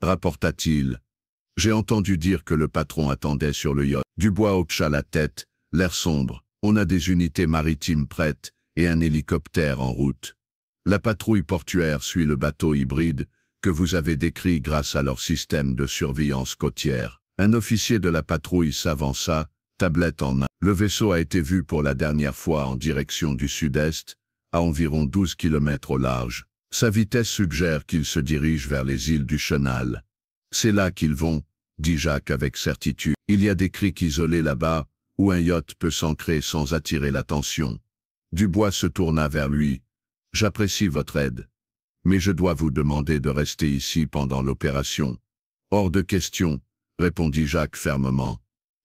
rapporta-t-il. « J'ai entendu dire que le patron attendait sur le yacht. » Dubois hocha la tête, l'air sombre. « On a des unités maritimes prêtes et un hélicoptère en route. La patrouille portuaire suit le bateau hybride que vous avez décrit grâce à leur système de surveillance côtière. » Un officier de la patrouille s'avança, tablette en main. Le vaisseau a été vu pour la dernière fois en direction du sud-est, à environ 12 km au large. Sa vitesse suggère qu'il se dirige vers les îles du Chenal. C'est là qu'ils vont, dit Jacques avec certitude. Il y a des criques isolés là-bas, où un yacht peut s'ancrer sans attirer l'attention. Dubois se tourna vers lui. J'apprécie votre aide. Mais je dois vous demander de rester ici pendant l'opération. Hors de question, répondit Jacques fermement.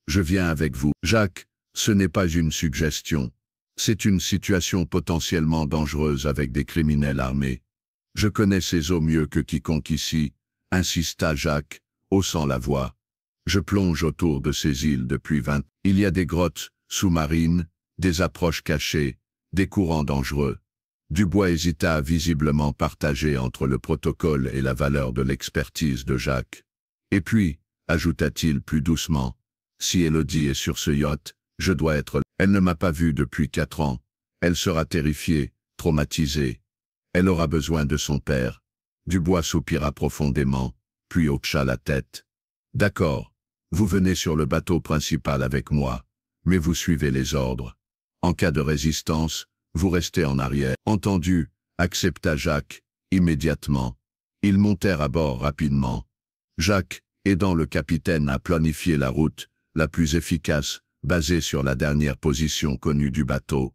Je viens avec vous. Jacques, ce n'est pas une suggestion. C'est une situation potentiellement dangereuse avec des criminels armés. Je connais ces eaux mieux que quiconque ici, insista Jacques, haussant la voix. Je plonge autour de ces îles depuis 20. Il y a des grottes sous-marines, des approches cachées, des courants dangereux. Dubois hésita, visiblement partagé entre le protocole et la valeur de l'expertise de Jacques. Et puis, ajouta-t-il plus doucement, si Élodie est sur ce yacht, je dois être là. Elle ne m'a pas vu depuis 4 ans. Elle sera terrifiée, traumatisée. Elle aura besoin de son père. Dubois soupira profondément, puis hocha la tête. D'accord, vous venez sur le bateau principal avec moi, mais vous suivez les ordres. En cas de résistance, vous restez en arrière. Entendu, accepta Jacques, immédiatement. Ils montèrent à bord rapidement. Jacques, aidant le capitaine à planifier la route, la plus efficace, basée sur la dernière position connue du bateau.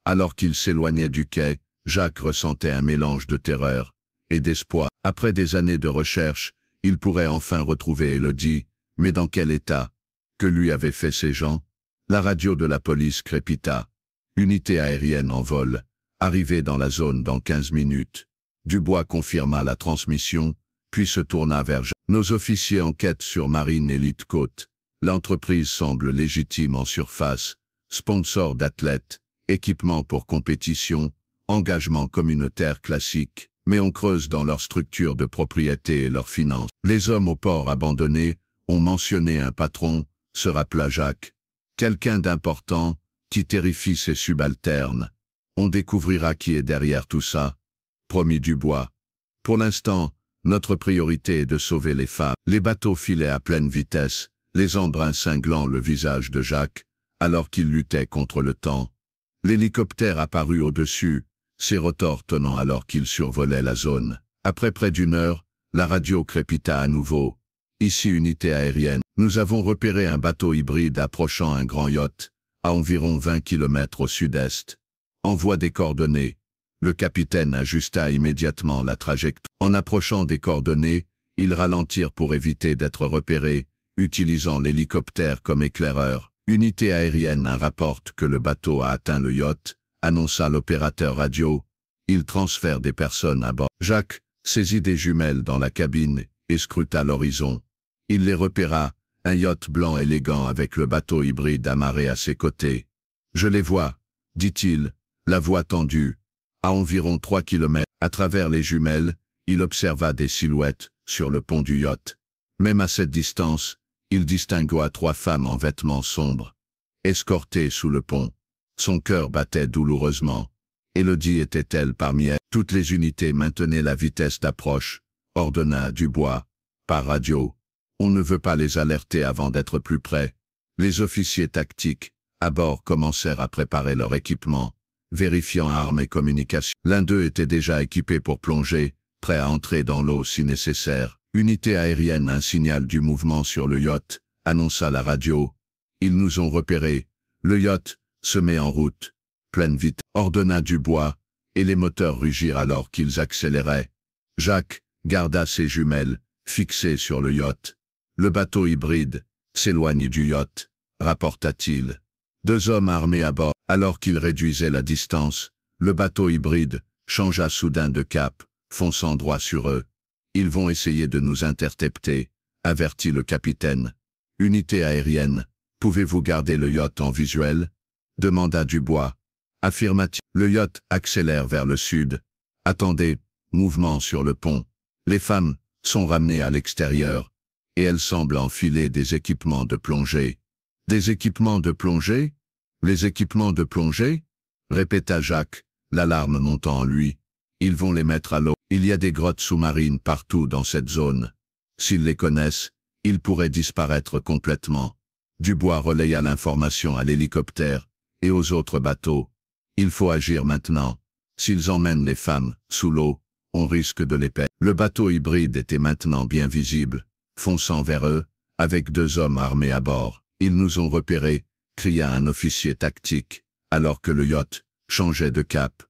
Alors qu'il s'éloignait du quai, Jacques ressentait un mélange de terreur et d'espoir. Après des années de recherche, il pourrait enfin retrouver Élodie, mais dans quel état? Que lui avaient fait ces gens? La radio de la police crépita. Unité aérienne en vol, arrivée dans la zone dans 15 minutes. Dubois confirma la transmission, puis se tourna vers Jacques. Nos officiers enquêtent sur Marine Elite Côte. L'entreprise semble légitime en surface, sponsor d'athlètes, équipement pour compétition, engagement communautaire classique, mais on creuse dans leur structure de propriété et leurs finances. Les hommes au port abandonné ont mentionné un patron, se rappela Jacques. Quelqu'un d'important, qui terrifie ses subalternes. On découvrira qui est derrière tout ça. Promit Dubois. Pour l'instant, notre priorité est de sauver les femmes. Les bateaux filaient à pleine vitesse, les embruns cinglant le visage de Jacques, alors qu'il luttait contre le temps. L'hélicoptère apparut au-dessus, ses rotors tonnant alors qu'il survolait la zone. Après près d'une heure, la radio crépita à nouveau. Ici unité aérienne. Nous avons repéré un bateau hybride approchant un grand yacht, à environ 20 km au sud-est. Envoie des coordonnées. Le capitaine ajusta immédiatement la trajectoire. En approchant des coordonnées, ils ralentirent pour éviter d'être repérés, utilisant l'hélicoptère comme éclaireur. Unité aérienne rapporte que le bateau a atteint le yacht, annonça l'opérateur radio. Il transfère des personnes à bord. Jacques saisit des jumelles dans la cabine et scruta l'horizon. Il les repéra, un yacht blanc élégant avec le bateau hybride amarré à ses côtés. Je les vois, dit-il, la voix tendue. À environ 3 km, à travers les jumelles, il observa des silhouettes sur le pont du yacht. Même à cette distance, il distingua 3 femmes en vêtements sombres, escortées sous le pont. Son cœur battait douloureusement. Élodie était-elle parmi elles? Toutes les unités maintenaient la vitesse d'approche, ordonna Dubois, par radio. On ne veut pas les alerter avant d'être plus près. Les officiers tactiques, à bord, commencèrent à préparer leur équipement, vérifiant armes et communications. L'un d'eux était déjà équipé pour plonger, prêt à entrer dans l'eau si nécessaire. Unité aérienne, un signal du mouvement sur le yacht, annonça la radio. Ils nous ont repérés. Le yacht se met en route. Pleine vitesse, ordonna Dubois, et les moteurs rugirent alors qu'ils accéléraient. Jacques garda ses jumelles, fixées sur le yacht. Le bateau hybride s'éloigne du yacht, rapporta-t-il. 2 hommes armés à bord. Alors qu'ils réduisaient la distance, le bateau hybride changea soudain de cap, fonçant droit sur eux. Ils vont essayer de nous intercepter, avertit le capitaine. Unité aérienne, pouvez-vous garder le yacht en visuel? Demanda Dubois. Affirmatif. Le yacht accélère vers le sud. Attendez, mouvement sur le pont. Les femmes sont ramenées à l'extérieur, et elles semblent enfiler des équipements de plongée. Des équipements de plongée? Les équipements de plongée? Répéta Jacques, l'alarme montant en lui. Ils vont les mettre à l'eau. Il y a des grottes sous-marines partout dans cette zone. S'ils les connaissent, ils pourraient disparaître complètement. Dubois relaya l'information à l'hélicoptère et aux autres bateaux. Il faut agir maintenant. S'ils emmènent les femmes sous l'eau, on risque de les perdre. Le bateau hybride était maintenant bien visible, fonçant vers eux, avec 2 hommes armés à bord. Ils nous ont repérés, cria un officier tactique, alors que le yacht changeait de cap.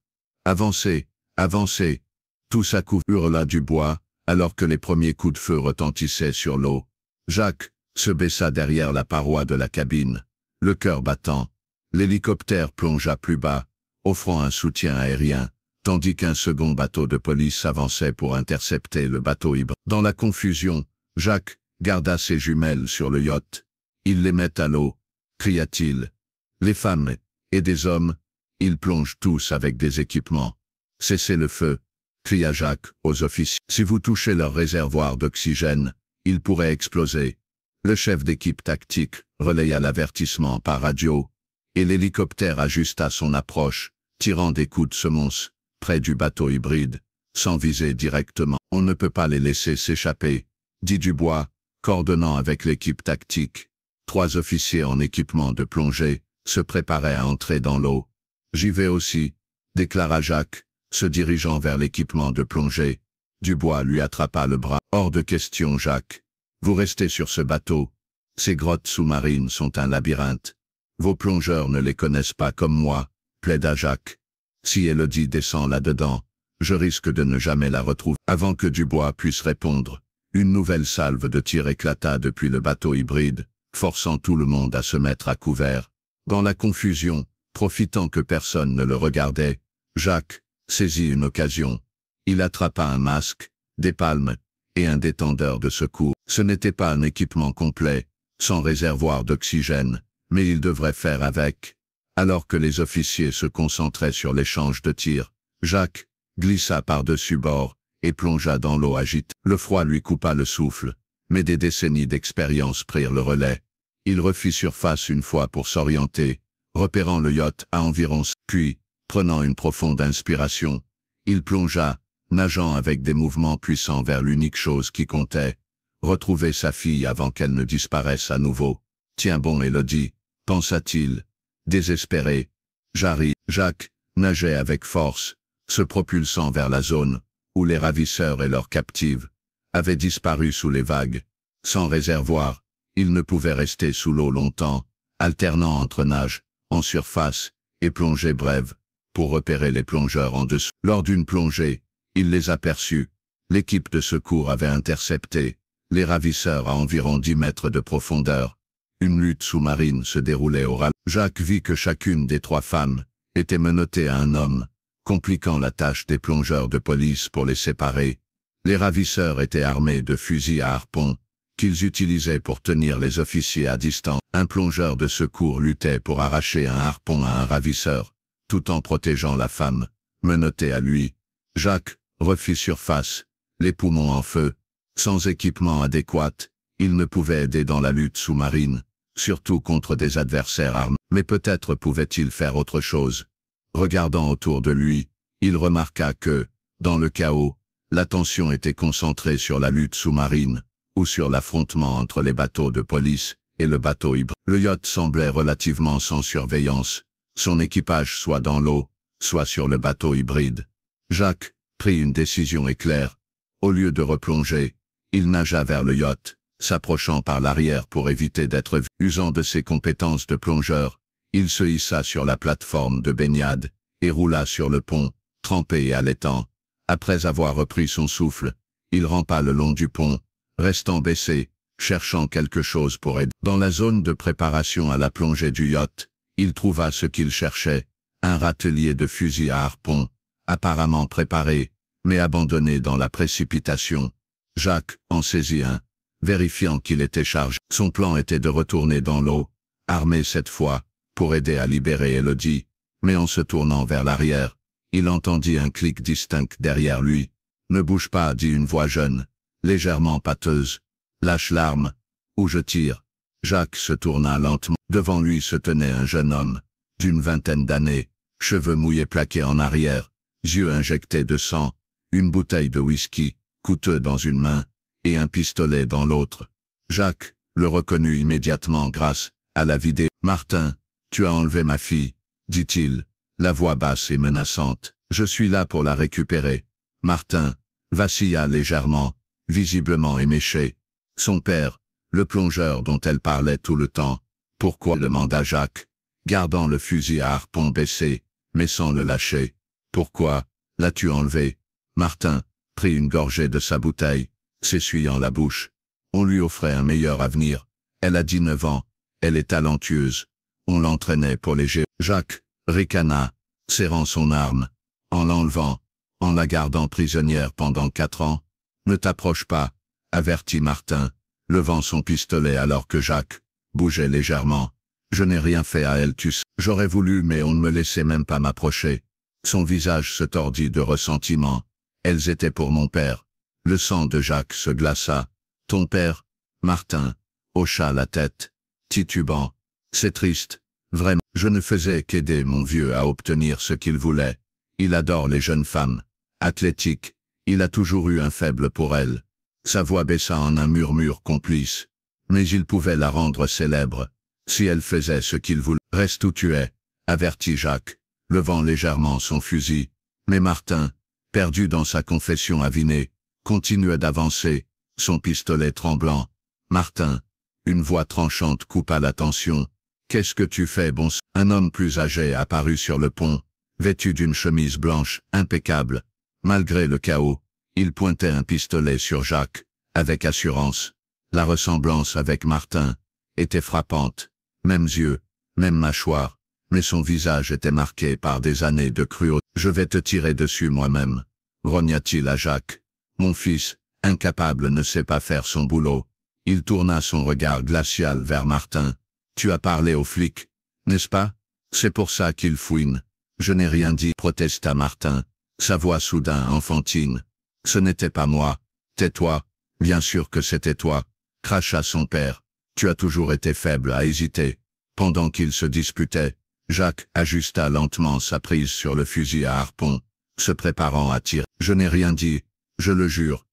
Avancez, avancez. Tous à coup, hurla Dubois, alors que les premiers coups de feu retentissaient sur l'eau. Jacques se baissa derrière la paroi de la cabine, le cœur battant. L'hélicoptère plongea plus bas, offrant un soutien aérien, tandis qu'un second bateau de police avançait pour intercepter le bateau hybride. Dans la confusion, Jacques garda ses jumelles sur le yacht. Ils les mettent à l'eau, cria-t-il. Les femmes et des hommes, ils plongent tous avec des équipements. Cessez le feu, cria Jacques aux officiers. Si vous touchez leur réservoir d'oxygène, ils pourraient exploser. Le chef d'équipe tactique relaya l'avertissement par radio, et l'hélicoptère ajusta son approche, tirant des coups de semonce, près du bateau hybride, sans viser directement. On ne peut pas les laisser s'échapper, dit Dubois, coordonnant avec l'équipe tactique. 3 officiers en équipement de plongée se préparaient à entrer dans l'eau. J'y vais aussi, déclara Jacques, se dirigeant vers l'équipement de plongée. Dubois lui attrapa le bras. Hors de question, Jacques. Vous restez sur ce bateau. Ces grottes sous-marines sont un labyrinthe. Vos plongeurs ne les connaissent pas comme moi, plaida Jacques. Si Élodie descend là-dedans, je risque de ne jamais la retrouver. Avant que Dubois puisse répondre, une nouvelle salve de tir éclata depuis le bateau hybride, forçant tout le monde à se mettre à couvert. Dans la confusion, profitant que personne ne le regardait, Jacques saisit une occasion. Il attrapa un masque, des palmes, et un détendeur de secours. Ce n'était pas un équipement complet, sans réservoir d'oxygène, mais il devrait faire avec. Alors que les officiers se concentraient sur l'échange de tirs, Jacques glissa par-dessus bord et plongea dans l'eau agitée. Le froid lui coupa le souffle, mais des décennies d'expérience prirent le relais. Il refit surface une fois pour s'orienter, repérant le yacht à environ. Puis, prenant une profonde inspiration, il plongea, nageant avec des mouvements puissants vers l'unique chose qui comptait, retrouver sa fille avant qu'elle ne disparaisse à nouveau. Tiens bon, Élodie, pensa-t-il, désespéré. J'arrive. Jacques nageait avec force, se propulsant vers la zone où les ravisseurs et leurs captives avaient disparu sous les vagues. Sans réservoir, il ne pouvait rester sous l'eau longtemps, alternant entre nage, en surface, et plongée brève, pour repérer les plongeurs en dessous. Lors d'une plongée, il les aperçut. L'équipe de secours avait intercepté les ravisseurs à environ 10 mètres de profondeur. Une lutte sous-marine se déroulait au ralenti. Jacques vit que chacune des 3 femmes était menottée à un homme, compliquant la tâche des plongeurs de police pour les séparer. Les ravisseurs étaient armés de fusils à harpon, qu'ils utilisaient pour tenir les officiers à distance. Un plongeur de secours luttait pour arracher un harpon à un ravisseur, tout en protégeant la femme, menottée à lui. Jacques refit surface, les poumons en feu. Sans équipement adéquat, il ne pouvait aider dans la lutte sous-marine, surtout contre des adversaires armés. Mais peut-être pouvait-il faire autre chose. Regardant autour de lui, il remarqua que, dans le chaos, l'attention était concentrée sur la lutte sous-marine, ou sur l'affrontement entre les bateaux de police et le bateau hybride. Le yacht semblait relativement sans surveillance, son équipage soit dans l'eau, soit sur le bateau hybride. Jacques prit une décision éclair. Au lieu de replonger, il nagea vers le yacht, s'approchant par l'arrière pour éviter d'être vu. Usant de ses compétences de plongeur, il se hissa sur la plateforme de baignade, et roula sur le pont, trempé et haletant. Après avoir repris son souffle, il rampa le long du pont, restant baissé, cherchant quelque chose pour aider. Dans la zone de préparation à la plongée du yacht, il trouva ce qu'il cherchait, un râtelier de fusil à harpon, apparemment préparé, mais abandonné dans la précipitation. Jacques en saisit un, vérifiant qu'il était chargé. Son plan était de retourner dans l'eau, armé cette fois, pour aider à libérer Élodie, mais en se tournant vers l'arrière, il entendit un clic distinct derrière lui. « Ne bouge pas » dit une voix jeune, légèrement pâteuse. « Lâche l'arme, ou je tire. » Jacques se tourna lentement. Devant lui se tenait un jeune homme, d'une vingtaine d'années, cheveux mouillés plaqués en arrière, yeux injectés de sang, une bouteille de whisky, coûteux dans une main, et un pistolet dans l'autre. Jacques le reconnut immédiatement grâce à la vidéo. « Martin, tu as enlevé ma fille, » dit-il, la voix basse et menaçante. « Je suis là pour la récupérer. » Martin vacilla légèrement, visiblement éméché. Son père, le plongeur dont elle parlait tout le temps. Pourquoi demanda Jacques, gardant le fusil à harpon baissé, mais sans le lâcher. Pourquoi l'as-tu enlevé? Martin prit une gorgée de sa bouteille, s'essuyant la bouche. On lui offrait un meilleur avenir. Elle a 19 ans, elle est talentueuse. On l'entraînait pour les jeux. Jacques ricana, serrant son arme, en l'enlevant, en la gardant prisonnière pendant 4 ans. Ne t'approche pas, avertit Martin, levant son pistolet alors que Jacques bougeait légèrement. Je n'ai rien fait à elle, tu sais. J'aurais voulu, mais on ne me laissait même pas m'approcher. Son visage se tordit de ressentiment. Elles étaient pour mon père. Le sang de Jacques se glaça. Ton père? Martin hocha la tête, titubant. C'est triste, vraiment. Je ne faisais qu'aider mon vieux à obtenir ce qu'il voulait. Il adore les jeunes femmes. Athlétique, il a toujours eu un faible pour elles. Sa voix baissa en un murmure complice. Mais il pouvait la rendre célèbre. Si elle faisait ce qu'il voulait. Reste où tu es, avertit Jacques, levant légèrement son fusil. Mais Martin, perdu dans sa confession avinée, continuait d'avancer, son pistolet tremblant. Martin, une voix tranchante coupa la tension. Qu'est-ce que tu fais, bon sang? Un homme plus âgé apparut sur le pont, vêtu d'une chemise blanche, impeccable. Malgré le chaos, il pointait un pistolet sur Jacques, avec assurance. La ressemblance avec Martin était frappante. Mêmes yeux, même mâchoire, mais son visage était marqué par des années de cruauté. Je vais te tirer dessus moi-même, grogna-t-il à Jacques. Mon fils, incapable, ne sait pas faire son boulot. Il tourna son regard glacial vers Martin. Tu as parlé aux flics, n'est-ce pas? C'est pour ça qu'ils fouinent. Je n'ai rien dit, protesta Martin, sa voix soudain enfantine. Ce n'était pas moi. Tais-toi. Bien sûr que c'était toi, cracha son père. Tu as toujours été faible à hésiter. Pendant qu'ils se disputaient, Jacques ajusta lentement sa prise sur le fusil à harpon, se préparant à tirer. Je n'ai rien dit, je le jure,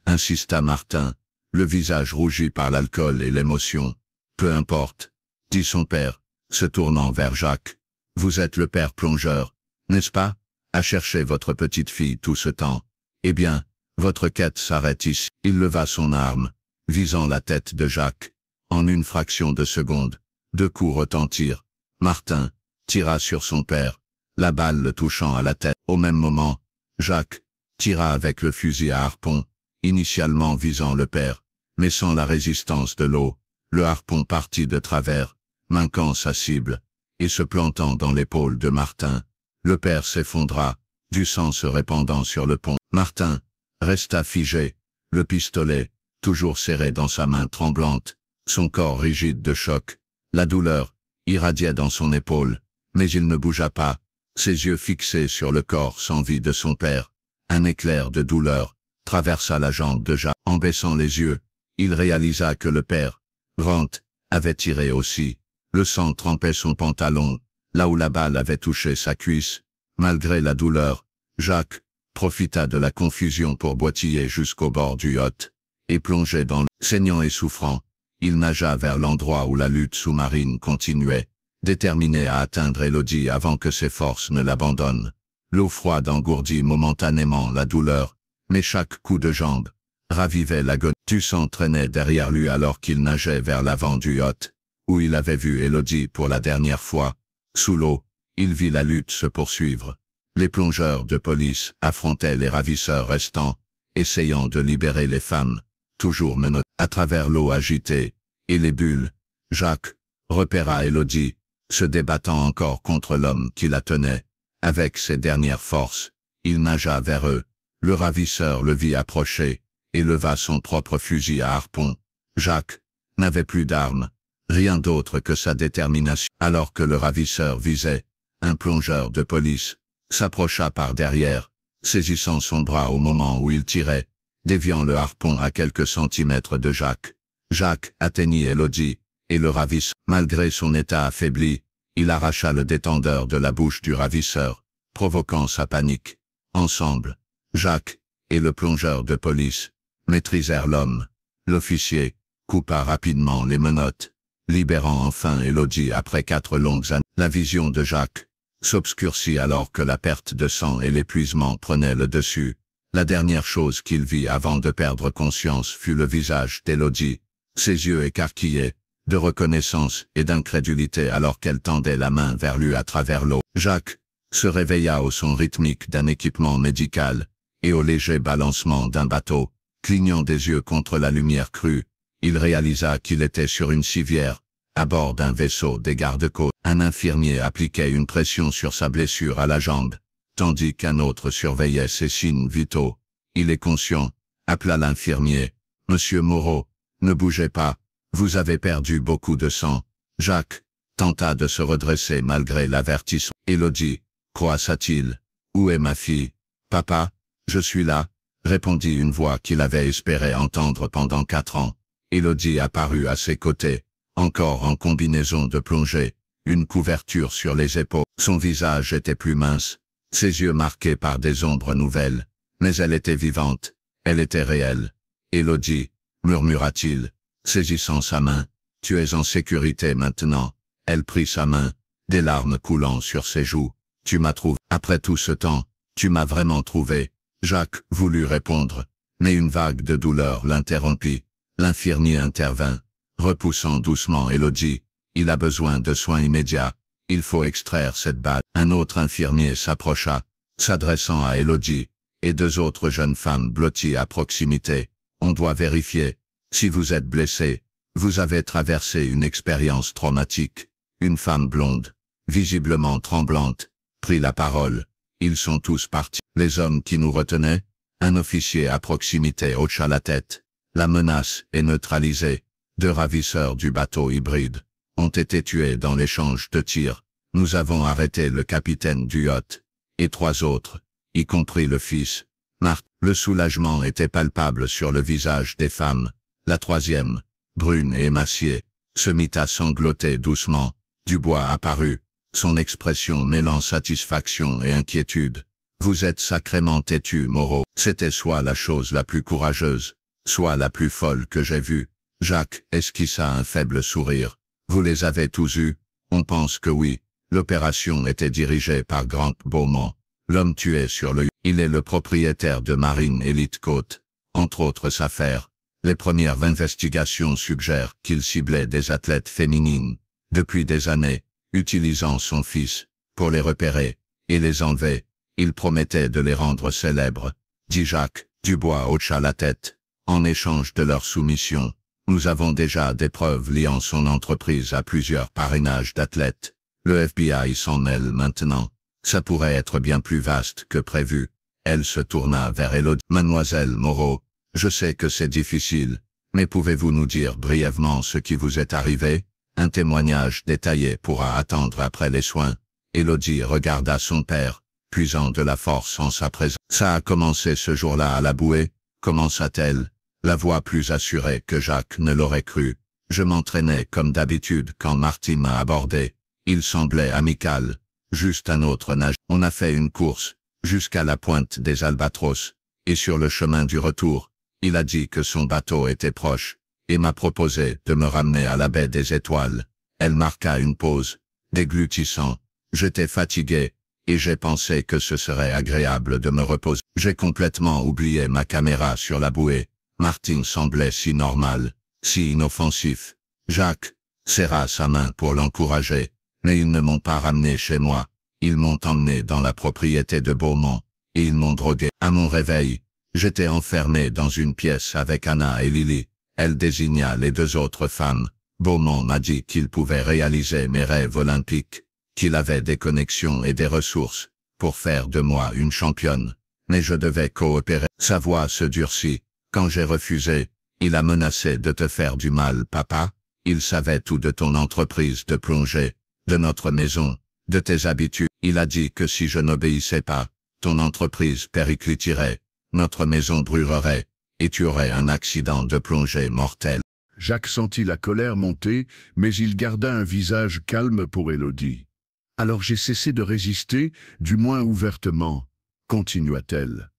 insista Martin, le visage rougi par l'alcool et l'émotion. Peu importe, dit son père, se tournant vers Jacques. Vous êtes le père plongeur, n'est-ce pas? À chercher votre petite fille tout ce temps. Eh bien, votre quête s'arrête ici. Il leva son arme, visant la tête de Jacques. En une fraction de seconde, 2 coups retentirent. Martin tira sur son père, la balle le touchant à la tête. Au même moment, Jacques tira avec le fusil à harpon, initialement visant le père, mais sans la résistance de l'eau. Le harpon partit de travers, manquant sa cible, et se plantant dans l'épaule de Martin. Le père s'effondra, du sang se répandant sur le pont. Martin resta figé, le pistolet toujours serré dans sa main tremblante, son corps rigide de choc. La douleur irradiait dans son épaule, mais il ne bougea pas, ses yeux fixés sur le corps sans vie de son père. Un éclair de douleur traversa la jambe de Jacques. En baissant les yeux, il réalisa que le père, Grant, avait tiré aussi. Le sang trempait son pantalon, là où la balle avait touché sa cuisse. Malgré la douleur, Jacques profita de la confusion pour boitiller jusqu'au bord du yacht, et plongé dans le saignant et souffrant. Il nagea vers l'endroit où la lutte sous-marine continuait, déterminé à atteindre Élodie avant que ses forces ne l'abandonnent. L'eau froide engourdit momentanément la douleur, mais chaque coup de jambe ravivait l'agonie. Tu s'entraînait derrière lui alors qu'il nageait vers l'avant du yacht, où il avait vu Élodie pour la dernière fois. Sous l'eau, il vit la lutte se poursuivre. Les plongeurs de police affrontaient les ravisseurs restants, essayant de libérer les femmes, toujours menottés à travers l'eau agitée, et les bulles. Jacques repéra Élodie, se débattant encore contre l'homme qui la tenait. Avec ses dernières forces, il nagea vers eux. Le ravisseur le vit approcher, et leva son propre fusil à harpon. Jacques n'avait plus d'armes, rien d'autre que sa détermination. Alors que le ravisseur visait, un plongeur de police s'approcha par derrière, saisissant son bras au moment où il tirait, déviant le harpon à quelques centimètres de Jacques. Jacques atteignit Élodie, et le ravisseur, malgré son état affaibli, il arracha le détendeur de la bouche du ravisseur, provoquant sa panique. Ensemble, Jacques et le plongeur de police maîtrisèrent l'homme. L'officier coupa rapidement les menottes, libérant enfin Élodie après 4 longues années. La vision de Jacques s'obscurcit alors que la perte de sang et l'épuisement prenaient le dessus. La dernière chose qu'il vit avant de perdre conscience fut le visage d'Élodie, ses yeux écarquillés, de reconnaissance et d'incrédulité alors qu'elle tendait la main vers lui à travers l'eau. Jacques se réveilla au son rythmique d'un équipement médical et au léger balancement d'un bateau. Clignant des yeux contre la lumière crue, il réalisa qu'il était sur une civière, à bord d'un vaisseau des gardes-côtes. Un infirmier appliquait une pression sur sa blessure à la jambe, tandis qu'un autre surveillait ses signes vitaux. Il est conscient, appela l'infirmier. « Monsieur Moreau, ne bougez pas, vous avez perdu beaucoup de sang. » Jacques tenta de se redresser malgré l'avertissement. « Élodie, croissa-t-il. Où est ma fille? »« Papa, je suis là. » Répondit une voix qu'il avait espéré entendre pendant 4 ans. Élodie apparut à ses côtés, encore en combinaison de plongée, une couverture sur les épaules. Son visage était plus mince, ses yeux marqués par des ombres nouvelles, mais elle était vivante, elle était réelle. « Élodie, murmura-t-il, saisissant sa main, tu es en sécurité maintenant. » Elle prit sa main, des larmes coulant sur ses joues. « Tu m'as trouvé. Après tout ce temps, tu m'as vraiment trouvé. » Jacques voulut répondre, mais une vague de douleur l'interrompit. L'infirmier intervint, repoussant doucement Élodie. « Il a besoin de soins immédiats. Il faut extraire cette balle. » Un autre infirmier s'approcha, s'adressant à Élodie, et 2 autres jeunes femmes blotties à proximité. « On doit vérifier. Si vous êtes blessé, vous avez traversé une expérience traumatique. » Une femme blonde, visiblement tremblante, prit la parole. « Ils sont tous partis. » Les hommes qui nous retenaient, un officier à proximité hocha la tête. La menace est neutralisée. 2 ravisseurs du bateau hybride ont été tués dans l'échange de tirs. Nous avons arrêté le capitaine du yacht, et 3 autres, y compris le fils. Marthe. Le soulagement était palpable sur le visage des femmes. La 3e, brune et émaciée, se mit à sangloter doucement. Dubois apparut, son expression mêlant satisfaction et inquiétude. « Vous êtes sacrément têtu, Moreau. » C'était soit la chose la plus courageuse, soit la plus folle que j'ai vue. Jacques esquissa un faible sourire. « Vous les avez tous eus? » On pense que oui. L'opération était dirigée par Grant Beaumont. L'homme tué sur le... Il est le propriétaire de Marine Elite Côte. Entre autres affaires, les premières investigations suggèrent qu'il ciblait des athlètes féminines. Depuis des années, utilisant son fils, pour les repérer, et les enlever, il promettait de les rendre célèbres, dit Jacques. Dubois hocha la tête. En échange de leur soumission, nous avons déjà des preuves liant son entreprise à plusieurs parrainages d'athlètes. Le FBI s'en mêle maintenant. Ça pourrait être bien plus vaste que prévu. Elle se tourna vers Élodie. « Mademoiselle Moreau, je sais que c'est difficile, mais pouvez-vous nous dire brièvement ce qui vous est arrivé? Un témoignage détaillé pourra attendre après les soins. » Élodie regarda son père, puisant de la force en sa présence. « Ça a commencé ce jour-là à la bouée, » commença-t-elle, la voix plus assurée que Jacques ne l'aurait cru. « Je m'entraînais comme d'habitude quand Marty m'a abordé. Il semblait amical. Juste un autre nage. On a fait une course, jusqu'à la pointe des Albatros, et sur le chemin du retour, il a dit que son bateau était proche, et m'a proposé de me ramener à la baie des Étoiles. » Elle marqua une pause, déglutissant. « J'étais fatigué, et j'ai pensé que ce serait agréable de me reposer. J'ai complètement oublié ma caméra sur la bouée. » Martin semblait si normal, si inoffensif. Jacques serra sa main pour l'encourager. « Mais ils ne m'ont pas ramené chez moi. Ils m'ont emmené dans la propriété de Beaumont, et ils m'ont drogué. À mon réveil, j'étais enfermé dans une pièce avec Anna et Lily. » Elle désigna les 2 autres femmes. « Beaumont m'a dit qu'il pouvait réaliser mes rêves olympiques, qu'il avait des connexions et des ressources, pour faire de moi une championne. Mais je devais coopérer. » Sa voix se durcit. « Quand j'ai refusé, il a menacé de te faire du mal, papa. Il savait tout de ton entreprise de plongée, de notre maison, de tes habitudes. Il a dit que si je n'obéissais pas, ton entreprise péricliterait, notre maison brûlerait, et tu aurais un accident de plongée mortel. » Jacques sentit la colère monter, mais il garda un visage calme pour Élodie. « Alors j'ai cessé de résister, du moins ouvertement, » continua-t-elle.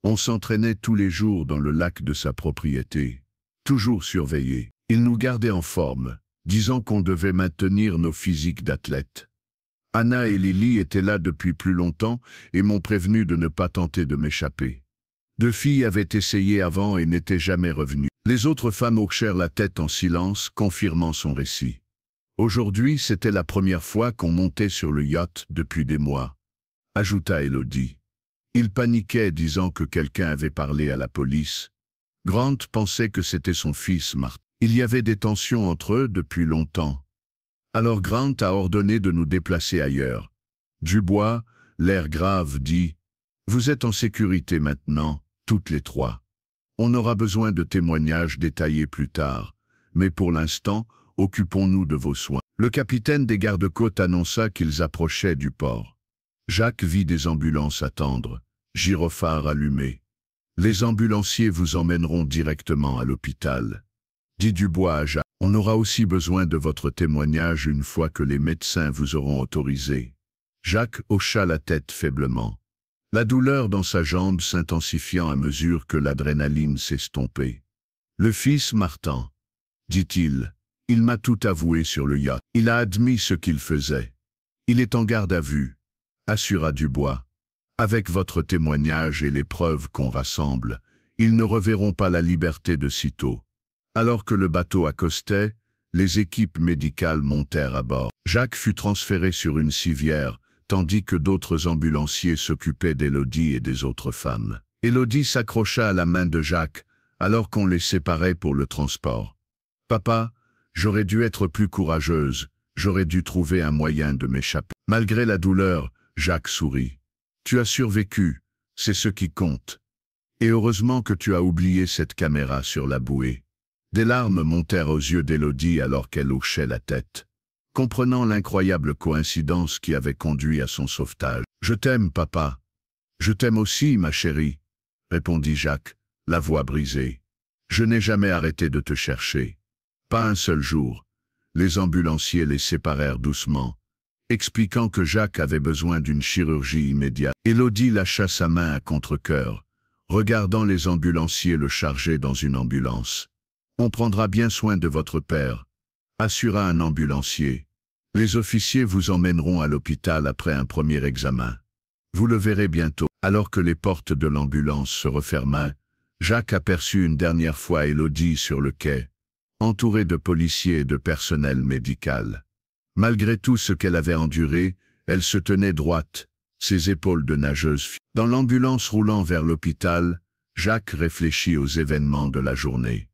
On s'entraînait tous les jours dans le lac de sa propriété, toujours surveillé. Il nous gardait en forme, disant qu'on devait maintenir nos physiques d'athlètes. Anna et Lily étaient là depuis plus longtemps et m'ont prévenu de ne pas tenter de m'échapper. 2 filles avaient essayé avant et n'étaient jamais revenues. Les autres femmes hochèrent la tête en silence, confirmant son récit. Aujourd'hui, c'était la première fois qu'on montait sur le yacht depuis des mois, ajouta Elodie. Il paniquait, disant que quelqu'un avait parlé à la police. Grant pensait que c'était son fils Martin. Il y avait des tensions entre eux depuis longtemps. Alors Grant a ordonné de nous déplacer ailleurs. Dubois, l'air grave, dit « Vous êtes en sécurité maintenant, toutes les 3. On aura besoin de témoignages détaillés plus tard, mais pour l'instant, occupons-nous de vos soins. » Le capitaine des gardes-côtes annonça qu'ils approchaient du port. Jacques vit des ambulances attendre, gyrophares allumés. « Les ambulanciers vous emmèneront directement à l'hôpital. » Dit Dubois à Jacques. « On aura aussi besoin de votre témoignage une fois que les médecins vous auront autorisé. » Jacques hocha la tête faiblement. La douleur dans sa jambe s'intensifiant à mesure que l'adrénaline s'estompait. « Le fils Martin, dit-il, il m'a tout avoué sur le yacht. Il a admis ce qu'il faisait. Il est en garde à vue, assura Dubois. Avec votre témoignage et les preuves qu'on rassemble, ils ne reverront pas la liberté de sitôt. » Alors que le bateau accostait, les équipes médicales montèrent à bord. Jacques fut transféré sur une civière, tandis que d'autres ambulanciers s'occupaient d'Élodie et des autres femmes. Élodie s'accrocha à la main de Jacques, alors qu'on les séparait pour le transport. « Papa, j'aurais dû être plus courageuse, j'aurais dû trouver un moyen de m'échapper. » Malgré la douleur, Jacques sourit. « Tu as survécu, c'est ce qui compte. Et heureusement que tu as oublié cette caméra sur la bouée. » Des larmes montèrent aux yeux d'Élodie alors qu'elle hochait la tête, comprenant l'incroyable coïncidence qui avait conduit à son sauvetage. « Je t'aime, papa. Je t'aime aussi, ma chérie, » répondit Jacques, la voix brisée. « Je n'ai jamais arrêté de te chercher. Pas un seul jour. » Les ambulanciers les séparèrent doucement, expliquant que Jacques avait besoin d'une chirurgie immédiate. Élodie lâcha sa main à contre-cœur, regardant les ambulanciers le charger dans une ambulance. « On prendra bien soin de votre père, » assura un ambulancier. « Les officiers vous emmèneront à l'hôpital après un premier examen. Vous le verrez bientôt. » Alors que les portes de l'ambulance se refermaient, Jacques aperçut une dernière fois Élodie sur le quai, entourée de policiers et de personnel médical. Malgré tout ce qu'elle avait enduré, elle se tenait droite, ses épaules de nageuse. Dans l'ambulance roulant vers l'hôpital, Jacques réfléchit aux événements de la journée.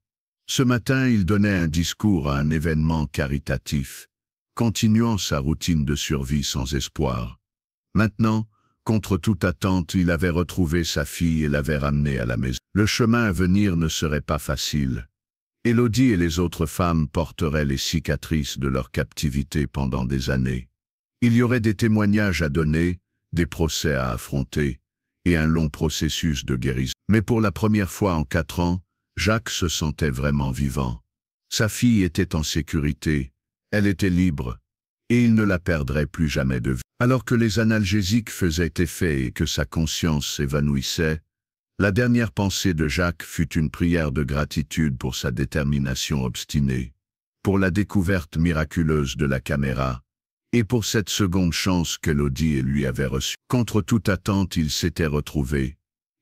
Ce matin, il donnait un discours à un événement caritatif, continuant sa routine de survie sans espoir. Maintenant, contre toute attente, il avait retrouvé sa fille et l'avait ramenée à la maison. Le chemin à venir ne serait pas facile. Élodie et les autres femmes porteraient les cicatrices de leur captivité pendant des années. Il y aurait des témoignages à donner, des procès à affronter, et un long processus de guérison. Mais pour la première fois en 4 ans, Jacques se sentait vraiment vivant. Sa fille était en sécurité, elle était libre, et il ne la perdrait plus jamais de vue. Alors que les analgésiques faisaient effet et que sa conscience s'évanouissait, la dernière pensée de Jacques fut une prière de gratitude pour sa détermination obstinée, pour la découverte miraculeuse de la caméra, et pour cette seconde chance qu'Élodie lui avait reçue. Contre toute attente, ils s'étaient retrouvés,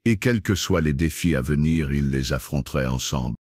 et quels que soient les défis à venir, ils les affronteraient ensemble.